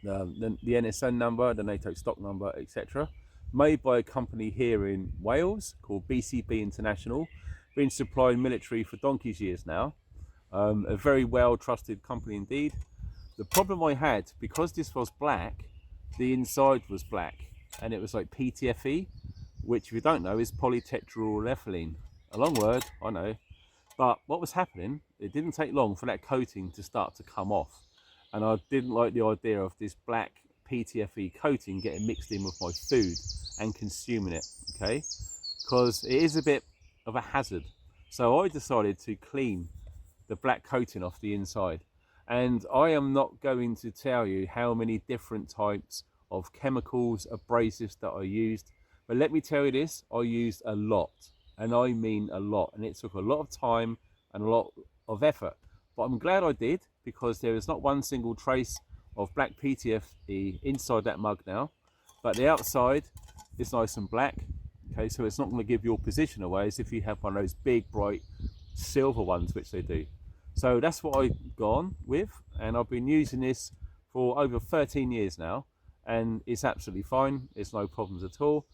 the NSN number, the NATO stock number, etc. Made by a company here in Wales called BCB International, been supplying military for donkey's years now. A very well trusted company indeed. The problem I had, because this was black, the inside was black, and it was like PTFE, which if you don't know is polytetrafluoroethylene. A long word, I know. But what was happening, it didn't take long for that coating to start to come off. And I didn't like the idea of this black PTFE coating getting mixed in with my food and consuming it, okay? Because it is a bit of a hazard. So I decided to clean the black coating off the inside. And I am not going to tell you how many different types of chemicals, abrasives that I used. But let me tell you this, I used a lot. And I mean a lot. And it took a lot of time and a lot of effort. But I'm glad I did, because there is not one single trace of black PTFE inside that mug now. But the outside is nice and black. Okay, so it's not going to give your position away as if you have one of those big, bright silver ones, which they do. So that's what I've gone with, and I've been using this for over 13 years now, and it's absolutely fine. It's no problems at all.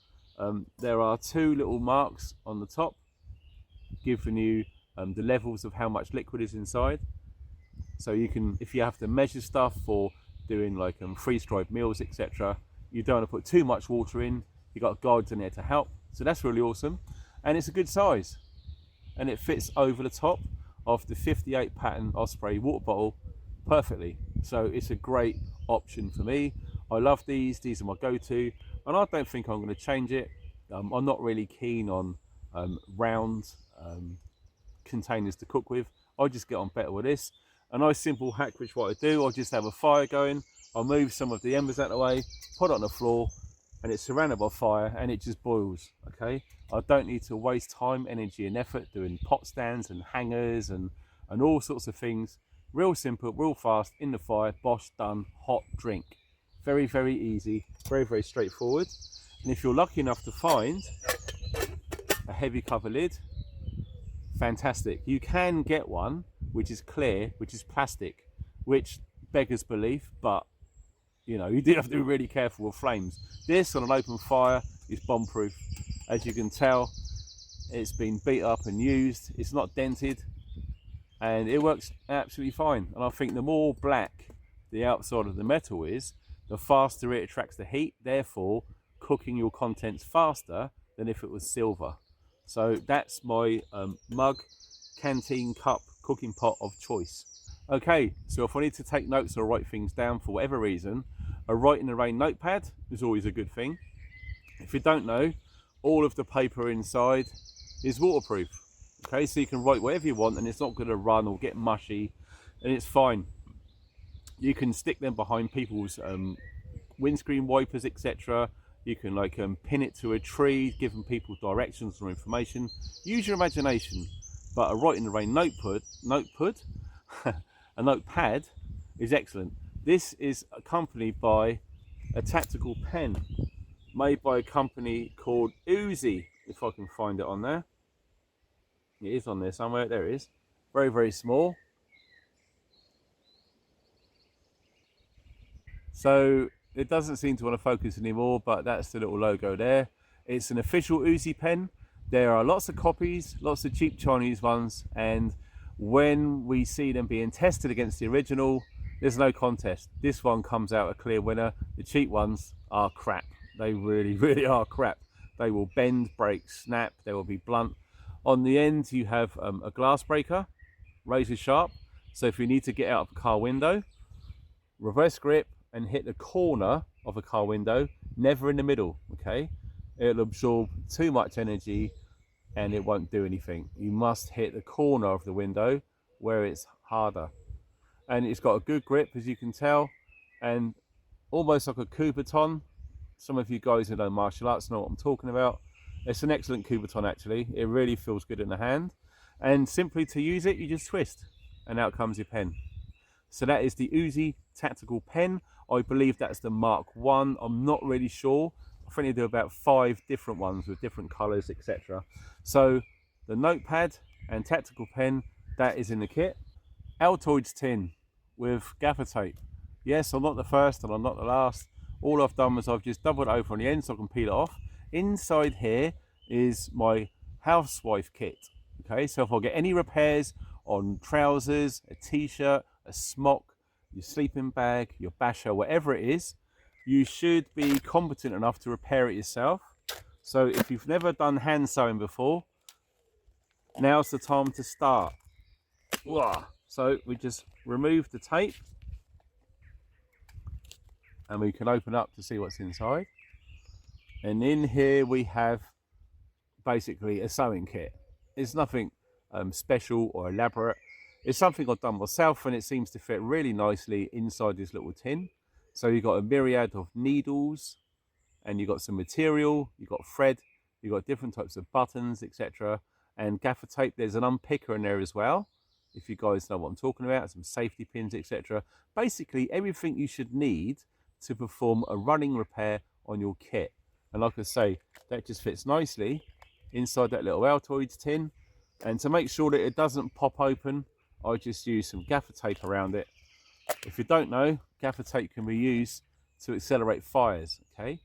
There are two little marks on the top giving you the levels of how much liquid is inside. So you can, if you have to measure stuff for doing like freeze-dried meals, etc., you don't want to put too much water in. You've got guides in there to help. So that's really awesome, and it's a good size, and it fits over the top of the 58 pattern Osprey water bottle perfectly. So it's a great option for me. I love these are my go-to, and I don't think I'm going to change it. I'm not really keen on round containers to cook with. I just get on better with this. A nice simple hack, which what I do, I just have a fire going, I'll move some of the embers out of the way, put it on the floor, and it's surrounded by fire, and it just boils, okay? I don't need to waste time, energy and effort doing pot stands and hangers and all sorts of things. Real simple, real fast, in the fire, bosh, done, hot drink. Very, very easy, very, very straightforward. And if you're lucky enough to find a Heavy Cover lid, fantastic. You can get one which is clear, which is plastic, which beggars belief, but you know, you do have to be really careful with flames. This on an open fire is bomb-proof. As you can tell, it's been beat up and used. It's not dented, and it works absolutely fine. And I think the more black the outside of the metal is, the faster it attracts the heat, therefore cooking your contents faster than if it was silver. So that's my mug, canteen, cup, cooking pot of choice. Okay, so if I need to take notes or write things down for whatever reason, a Write in the Rain notepad is always a good thing. If you don't know, all of the paper inside is waterproof. Okay, so you can write whatever you want and it's not going to run or get mushy, and it's fine. You can stick them behind people's windscreen wipers, etc. You can like pin it to a tree, giving people directions or information. Use your imagination. But a Write in the Rain a notepad is excellent. This is accompanied by a tactical pen made by a company called Uzi, if I can find it on there. It is on there somewhere. There it is. Very, very small. So it doesn't seem to want to focus anymore, but that's the little logo there. It's an official Uzi pen. There are lots of copies, lots of cheap Chinese ones, and when we see them being tested against the original, there's no contest. This one comes out a clear winner. The cheap ones are crap. They really, really are crap. They will bend, break, snap. They will be blunt. On the end, you have a glass breaker, razor sharp. So if you need to get out of a car window, reverse grip and hit the corner of a car window, never in the middle, okay? It'll absorb too much energy and it won't do anything. You must hit the corner of the window where it's harder. And it's got a good grip, as you can tell, and almost like a coup baton. Some of you guys who know martial arts know what I'm talking about. It's an excellent coup baton, actually. It really feels good in the hand. And simply to use it, you just twist, and out comes your pen. So that is the Uzi tactical pen. I believe that's the Mark 1. I'm not really sure. I think they do about 5 different ones with different colours, etc. So the notepad and tactical pen, that is in the kit. Altoids tin with gaffer tape. Yes, I'm not the first and I'm not the last. All I've done was I've just doubled it over on the end so I can peel it off. Inside here is my housewife kit. Okay, so if I get any repairs on trousers, a t-shirt, a smock, your sleeping bag, your basher, whatever it is, you should be competent enough to repair it yourself. So if you've never done hand sewing before, now's the time to start. So we just remove the tape and we can open up to see what's inside. And in here we have basically a sewing kit. It's nothing special or elaborate. It's something I've done myself and it seems to fit really nicely inside this little tin. So you've got a myriad of needles and you've got some material, you've got thread, you've got different types of buttons, etc. And gaffer tape. There's an unpicker in there as well, if you guys know what I'm talking about, some safety pins, etc. Basically everything you should need to perform a running repair on your kit. And like I say, that just fits nicely inside that little Altoids tin. And to make sure that it doesn't pop open, I just use some gaffer tape around it. If you don't know, gaffer tape can be used to accelerate fires, okay?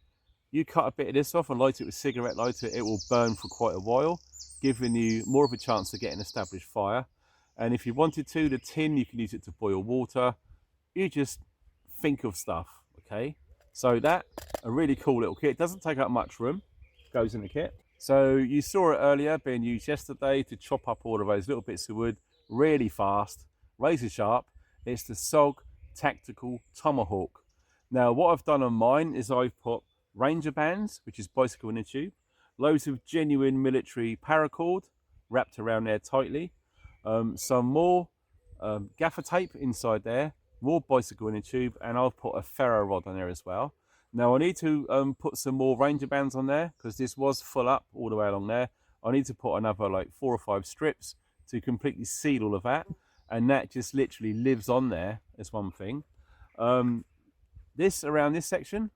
You cut a bit of this off and light it with a cigarette lighter, it will burn for quite a while, giving you more of a chance to get an established fire. And if you wanted to, the tin, you can use it to boil water. You just think of stuff, okay? So that, a really cool little kit. It doesn't take up much room, goes in the kit. So you saw it earlier being used yesterday to chop up all of those little bits of wood really fast, razor sharp. It's the SOG Tactical Tomahawk. Now what I've done on mine is I've put Ranger bands, which is bicycle in a tube, loads of genuine military paracord wrapped around there tightly, some more gaffer tape inside there, more bicycle in a tube, and I've put a ferro rod on there as well. Now I need to put some more Ranger bands on there because this was full up all the way along there. I need to put another like 4 or 5 strips to completely seal all of that, and that just literally lives on there as one thing. This around this section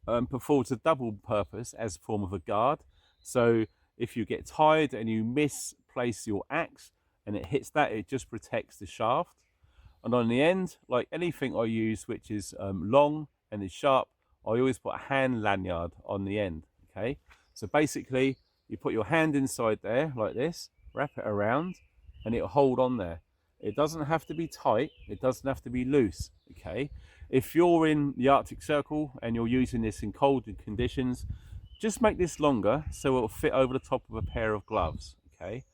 performs a double purpose as a form of a guard. So if you get tired and you misplace your axe and it hits that, it just protects the shaft. And on the end, like anything I use which is long and is sharp, I always put a hand lanyard on the end, okay? So basically, you put your hand inside there like this, wrap it around, and it'll hold on there. It doesn't have to be tight, it doesn't have to be loose, okay? If you're in the Arctic Circle and you're using this in cold conditions, just make this longer so it'll fit over the top of a pair of gloves, okay?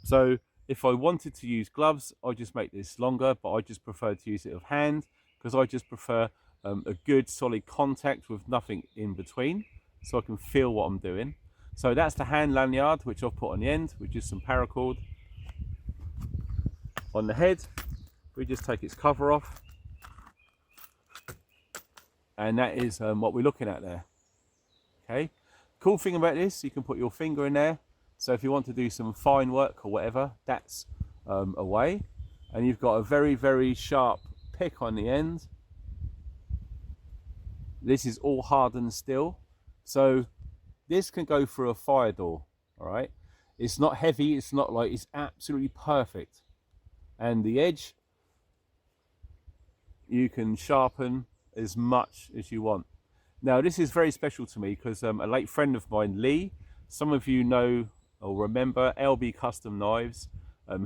So if I wanted to use gloves, I just make this longer, but I just prefer to use it with hand because I just prefer a good solid contact with nothing in between so I can feel what I'm doing. So that's the hand lanyard which I've put on the end with just some paracord. On the head, we just take its cover off, and that is what we're looking at there. Okay, cool thing about this, you can put your finger in there, so if you want to do some fine work or whatever, that's away. And you've got a very, very sharp pick on the end. This is all hardened steel, so this can go through a fire door. All right, it's not heavy, it's not light, it's absolutely perfect. And the edge you can sharpen as much as you want. Now this is very special to me because a late friend of mine, Lee, some of you know or remember LB Custom Knives,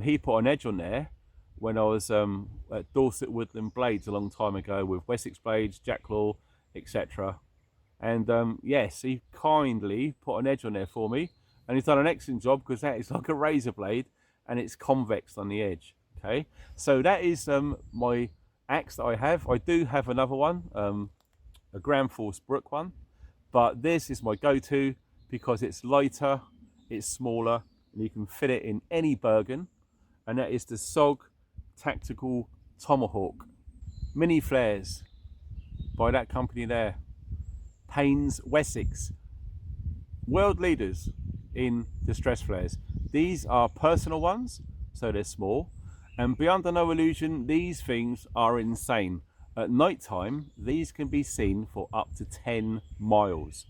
he put an edge on there when I was at Dorset Woodland Blades a long time ago with Wessex Blades, Jacklaw, etc. And yes, he kindly put an edge on there for me, and he's done an excellent job because that is like a razor blade and it's convex on the edge. Okay, so that is my axe that I have. I do have another one, a Grand Force Brook one, but this is my go-to because it's lighter, it's smaller, and you can fit it in any Bergen, and that is the SOG Tactical Tomahawk. Mini flares by that company there, Paynes Wessex, world leaders in distress flares. These are personal ones, so they're small, and beyond no illusion, these things are insane. At night time, these can be seen for up to 10 miles,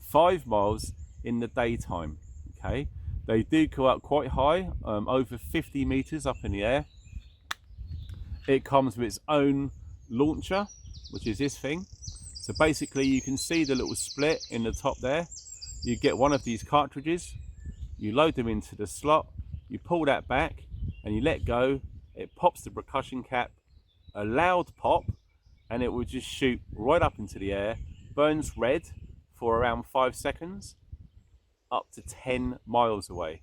5 miles in the daytime. Okay, they do go up quite high, over 50 meters up in the air. It comes with its own launcher, which is this thing. So basically you can see the little split in the top there. You get one of these cartridges, you load them into the slot, you pull that back and you let go, it pops the percussion cap, a loud pop, and it will just shoot right up into the air, burns red for around 5 seconds, up to 10 miles away.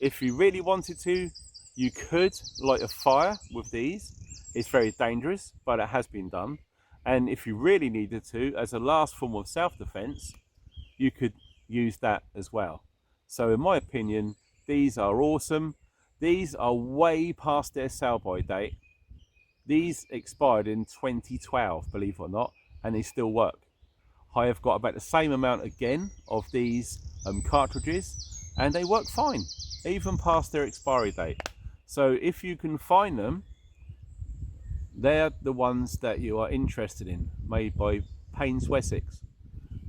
If you really wanted to, you could light a fire with these. It's very dangerous, but it has been done. And if you really needed to, as a last form of self-defense, you could use that as well. So in my opinion, these are awesome. These are way past their sell-by date. These expired in 2012, believe it or not, and they still work. I have got about the same amount again of these cartridges, and they work fine, even past their expiry date. So if you can find them, they're the ones that you are interested in, made by Paynes Wessex.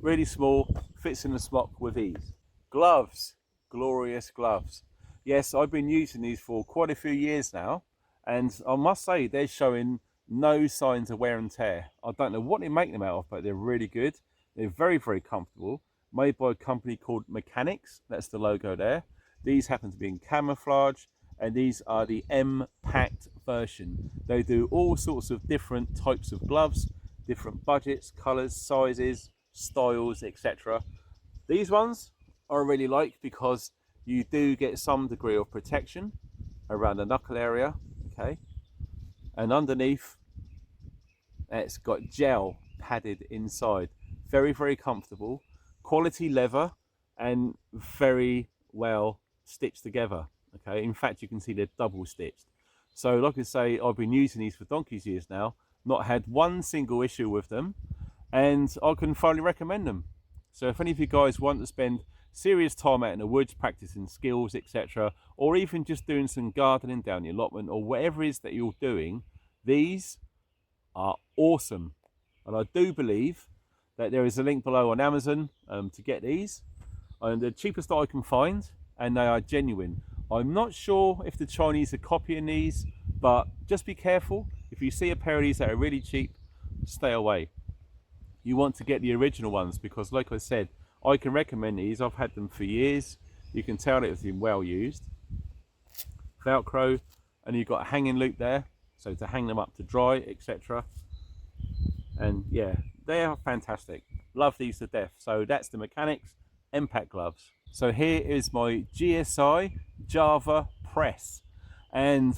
Really small, fits in the smock with ease. Gloves, glorious gloves. Yes, I've been using these for quite a few years now, and I must say they're showing no signs of wear and tear. I don't know what they make them out of, but they're really good. They're very, very comfortable. Made by a company called Mechanics, that's the logo there. These happen to be in camouflage, and these are the M-Packed version. They do all sorts of different types of gloves, different budgets, colours, sizes, styles, etc. These ones I really like because you do get some degree of protection around the knuckle area, okay? And underneath, it's got gel padded inside. Very, very comfortable, quality leather, and very well stitched together. Okay, in fact, you can see they're double stitched. So like I say, I've been using these for donkey's years now, not had one single issue with them, and I can thoroughly recommend them. So if any of you guys want to spend serious time out in the woods practicing skills, etc., or even just doing some gardening down your allotment or whatever it is that you're doing, these are awesome. And I do believe that there is a link below on Amazon to get these, and the cheapest that I can find, and they are genuine. I'm not sure if the Chinese are copying these, but just be careful. If you see a pair of these that are really cheap, stay away. You want to get the original ones because, like I said, I can recommend these. I've had them for years. You can tell that it's been well used. Velcro, and you've got a hanging loop there, so to hang them up to dry, etc. And yeah, they are fantastic. Love these to death. So that's the Mechanics M-Pack gloves. So here is my GSI Java press, and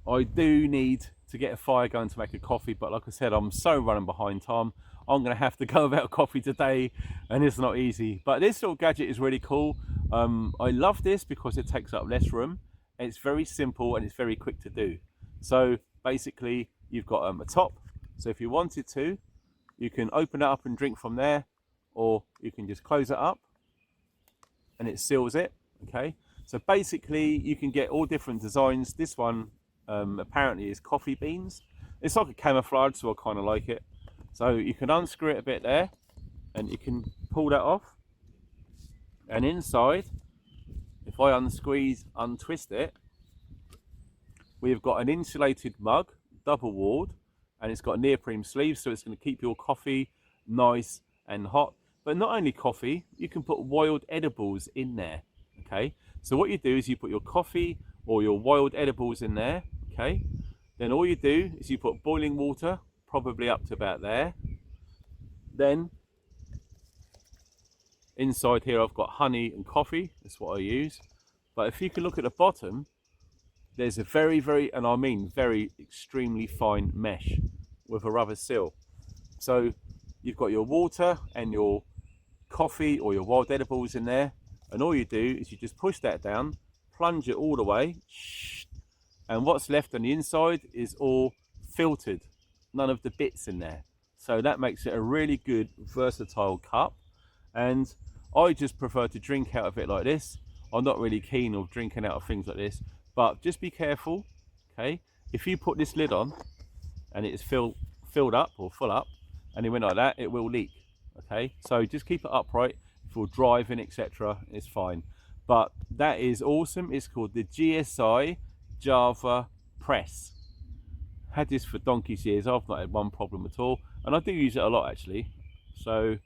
I do need to get a fire going to make a coffee, but like I said, I'm so running behind time. I'm going to have to go without coffee today, and it's not easy. But this little gadget is really cool. I love this because it takes up less room. and it's very simple and it's very quick to do. So basically you've got a top, so if you wanted to, you can open it up and drink from there, or you can just close it up and it seals it. Okay, so basically you can get all different designs. This one apparently is coffee beans. It's like a camouflage, so I kind of like it. So you can unscrew it a bit there and you can pull that off, and inside, if I untwist it, we've got an insulated mug, double walled, and it's got neoprene sleeves, so it's going to keep your coffee nice and hot. But not only coffee, you can put wild edibles in there. Okay, so what you do is you put your coffee or your wild edibles in there. Okay, then all you do is you put boiling water, probably up to about there. Then inside here I've got honey and coffee, that's what I use. But if you can look at the bottom, there's a very, and I mean very, extremely fine mesh with a rubber seal. So you've got your water and your coffee or your wild edibles in there, and all you do is you just push that down, plunge it all the way, and what's left on the inside is all filtered, none of the bits in there. So that makes it a really good versatile cup, and I just prefer to drink out of it like this. I'm not really keen of drinking out of things like this, but just be careful. Okay, if you put this lid on and it is filled up or full up and it went like that, it will leak. Okay, so just keep it upright. If you're driving, etc., it's fine. But that is awesome. It's called the GSI Java Press. Had this for donkey's years. I've not had one problem at all, and I do use it a lot actually. So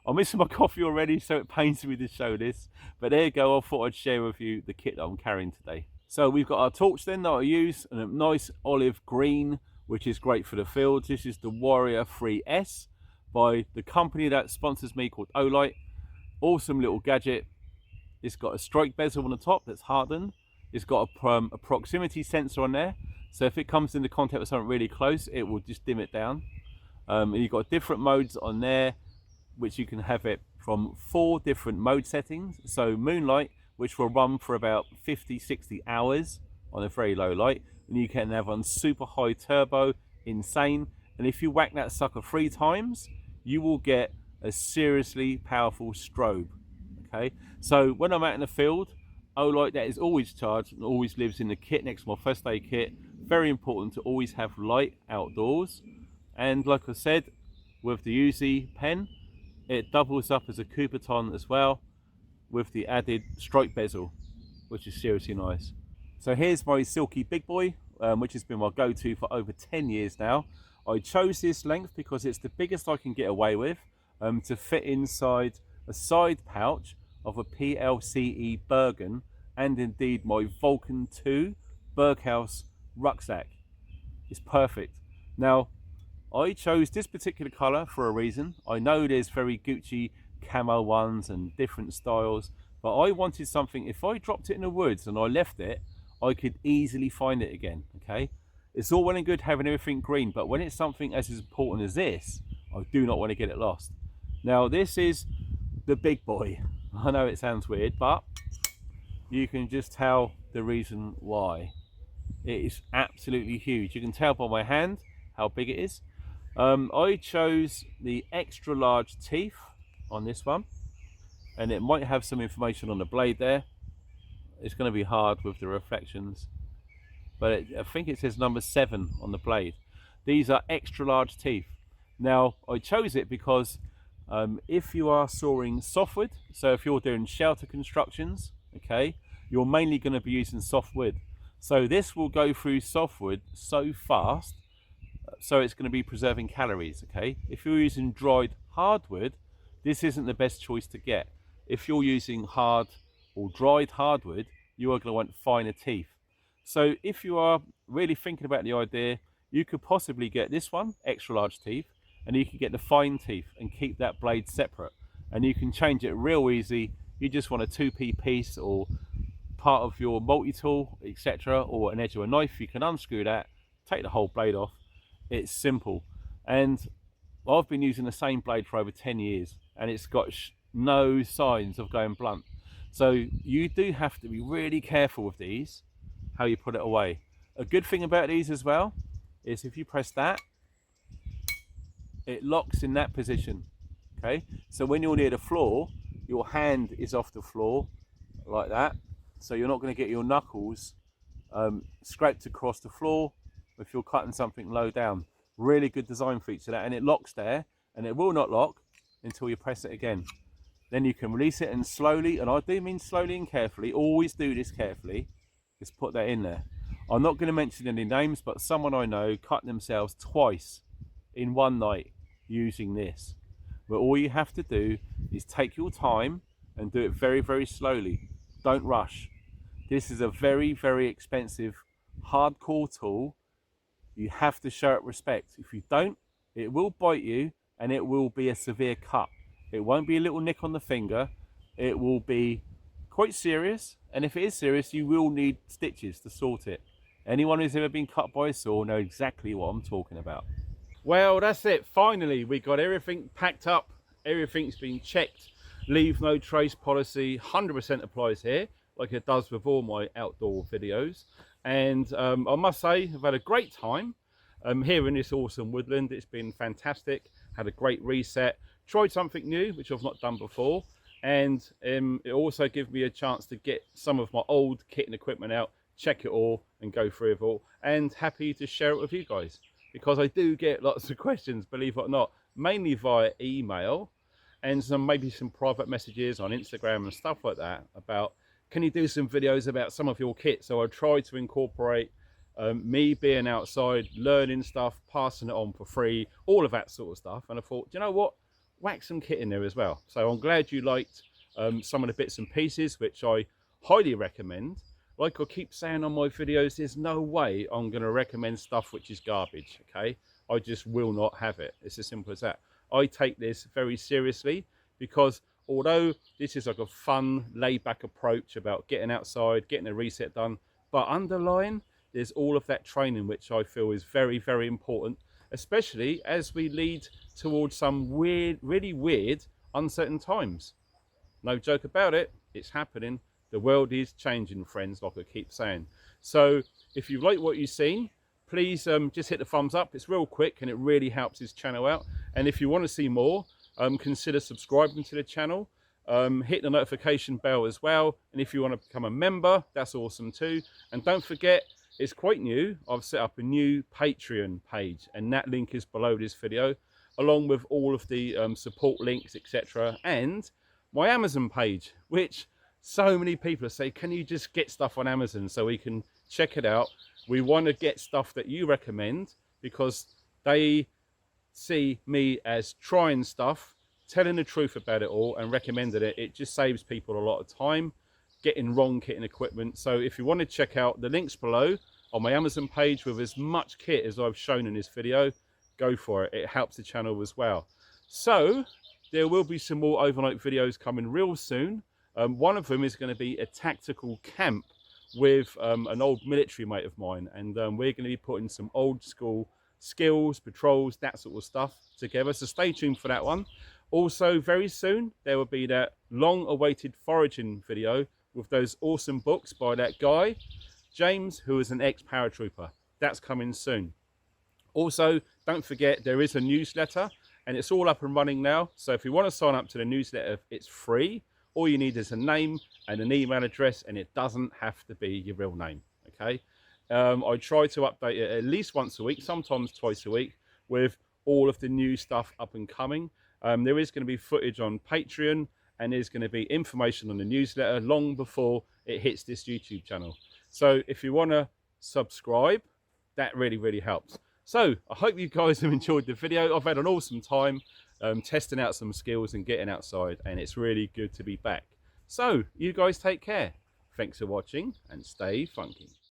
I'm missing my coffee already, so it pains me to show this, but there you go. I thought I'd share with you the kit that I'm carrying today. So we've got our torch then that I use, and a nice olive green, which is great for the fields. This is the Warrior 3S by the company that sponsors me, called Olight. Awesome little gadget. It's got a strike bezel on the top that's hardened. It's got a proximity sensor on there, so if it comes into contact with something really close, it will just dim it down. And you've got different modes on there, which you can have it from 4 different mode settings. So moonlight, which will run for about 50-60 hours on a very low light, and you can have on super high turbo, insane, and if you whack that sucker 3 times, you will get a seriously powerful strobe. Okay, so when I'm out in the field, Olight, that is always charged and always lives in the kit next to my first aid kit. Very important to always have light outdoors. And like I said, with the Uzi pen, it doubles up as a Coupeton as well, with the added strike bezel, which is seriously nice. So here's my silky big boy, which has been my go-to for over 10 years now. I chose this length because it's the biggest I can get away with, to fit inside a side pouch of a PLCE Bergen, and indeed my Vulcan 2 Berghaus rucksack. It's perfect. Now, I chose this particular colour for a reason. I know there's very Gucci camo ones and different styles, but I wanted something, if I dropped it in the woods and I left it, I could easily find it again. Okay, it's all well and good having everything green, but when it's something as important as this, I do not want to get it lost. Now this is the big boy. I know it sounds weird, but you can just tell the reason why. It is absolutely huge. You can tell by my hand how big it is. I chose the extra large teeth on this one, and it might have some information on the blade there. It's going to be hard with the reflections, but I think it says number 7 on the blade. These are extra large teeth. Now I chose it because if you are sawing softwood, so if you're doing shelter constructions, okay, you're mainly going to be using softwood. So this will go through softwood so fast, so it's going to be preserving calories. Okay, if you're using dried hardwood, this isn't the best choice to get. If you're using hard or dried hardwood, you are going to want finer teeth. So if you are really thinking about the idea, you could possibly get this one, extra large teeth, and you can get the fine teeth and keep that blade separate, and you can change it real easy. You just want a 2p piece or part of your multi-tool, etc., or an edge of a knife, you can unscrew that, take the whole blade off. It's simple, and I've been using the same blade for over 10 years and it's got no signs of going blunt. So you do have to be really careful with these, how you put it away. A good thing about these as well is if you press that, it locks in that position. Okay, so when you're near the floor, your hand is off the floor like that, so you're not going to get your knuckles scraped across the floor if you're cutting something low down. Really good design feature that, and it locks there, and it will not lock until you press it again. Then you can release it, and slowly, and I do mean slowly and carefully, always do this carefully, just put that in there. I'm not going to mention any names, but someone I know cut themselves twice in one night using this. But all you have to do is take your time and do it very, very slowly. Don't rush. This is a very, very expensive hardcore tool. You have to show it respect. If you don't, it will bite you, and it will be a severe cut. It won't be a little nick on the finger. It will be quite serious, and if it is serious, you will need stitches to sort it. Anyone who's ever been cut by a saw knows exactly what I'm talking about. Well, that's it. Finally, we got everything packed up. Everything's been checked. Leave no trace policy 100% applies here, like it does with all my outdoor videos. And I must say, I've had a great time here in this awesome woodland. It's been fantastic. Had a great reset. Tried something new, which I've not done before. And it also gave me a chance to get some of my old kit and equipment out, check it all, and go through it all. And happy to share it with you guys, because I do get lots of questions, believe it or not, mainly via email, and maybe some private messages on Instagram and stuff like that about, can you do some videos about some of your kit? So I tried to incorporate me being outside, learning stuff, passing it on for free, all of that sort of stuff. And I thought, you know what, whack some kit in there as well. So I'm glad you liked some of the bits and pieces, which I highly recommend. Like I keep saying on my videos, there's no way I'm going to recommend stuff which is garbage, okay? I just will not have it. It's as simple as that. I take this very seriously, because although this is like a fun, laid-back approach about getting outside, getting a reset done, but underlying, there's all of that training which I feel is very, very important, especially as we lead towards some weird, really weird, uncertain times. No joke about it, it's happening. The world is changing, friends, like I keep saying. So if you like what you've seen, please just hit the thumbs up. It's real quick, and it really helps this channel out. And if you want to see more, consider subscribing to the channel. Hit the notification bell as well. And if you want to become a member, that's awesome too. And don't forget, it's quite new. I've set up a new Patreon page, and that link is below this video, along with all of the support links, etc. And my Amazon page, which so many people say, can you just get stuff on Amazon so we can check it out? We want to get stuff that you recommend, because they see me as trying stuff, telling the truth about it all, and recommending it. It just saves people a lot of time getting wrong kit and equipment. So if you want to check out the links below on my Amazon page with as much kit as I've shown in this video, go for it. It helps the channel as well. So there will be some more overnight videos coming real soon. One of them is going to be a tactical camp with an old military mate of mine, and we're going to be putting some old school skills, patrols, that sort of stuff together. So stay tuned for that one. Also, very soon there will be that long awaited foraging video with those awesome books by that guy James, who is an ex-paratrooper. That's coming soon. Also, don't forget, there is a newsletter, and it's all up and running now. So if you want to sign up to the newsletter, it's free. All you need is a name and an email address, and it doesn't have to be your real name, okay? I try to update it at least once a week, sometimes twice a week, with all of the new stuff up and coming. There is going to be footage on Patreon, and there's going to be information on the newsletter long before it hits this YouTube channel. So if you want to subscribe, that really, really helps. So I hope you guys have enjoyed the video. I've had an awesome time testing out some skills and getting outside, and it's really good to be back. So you guys take care. Thanks for watching, and stay funky.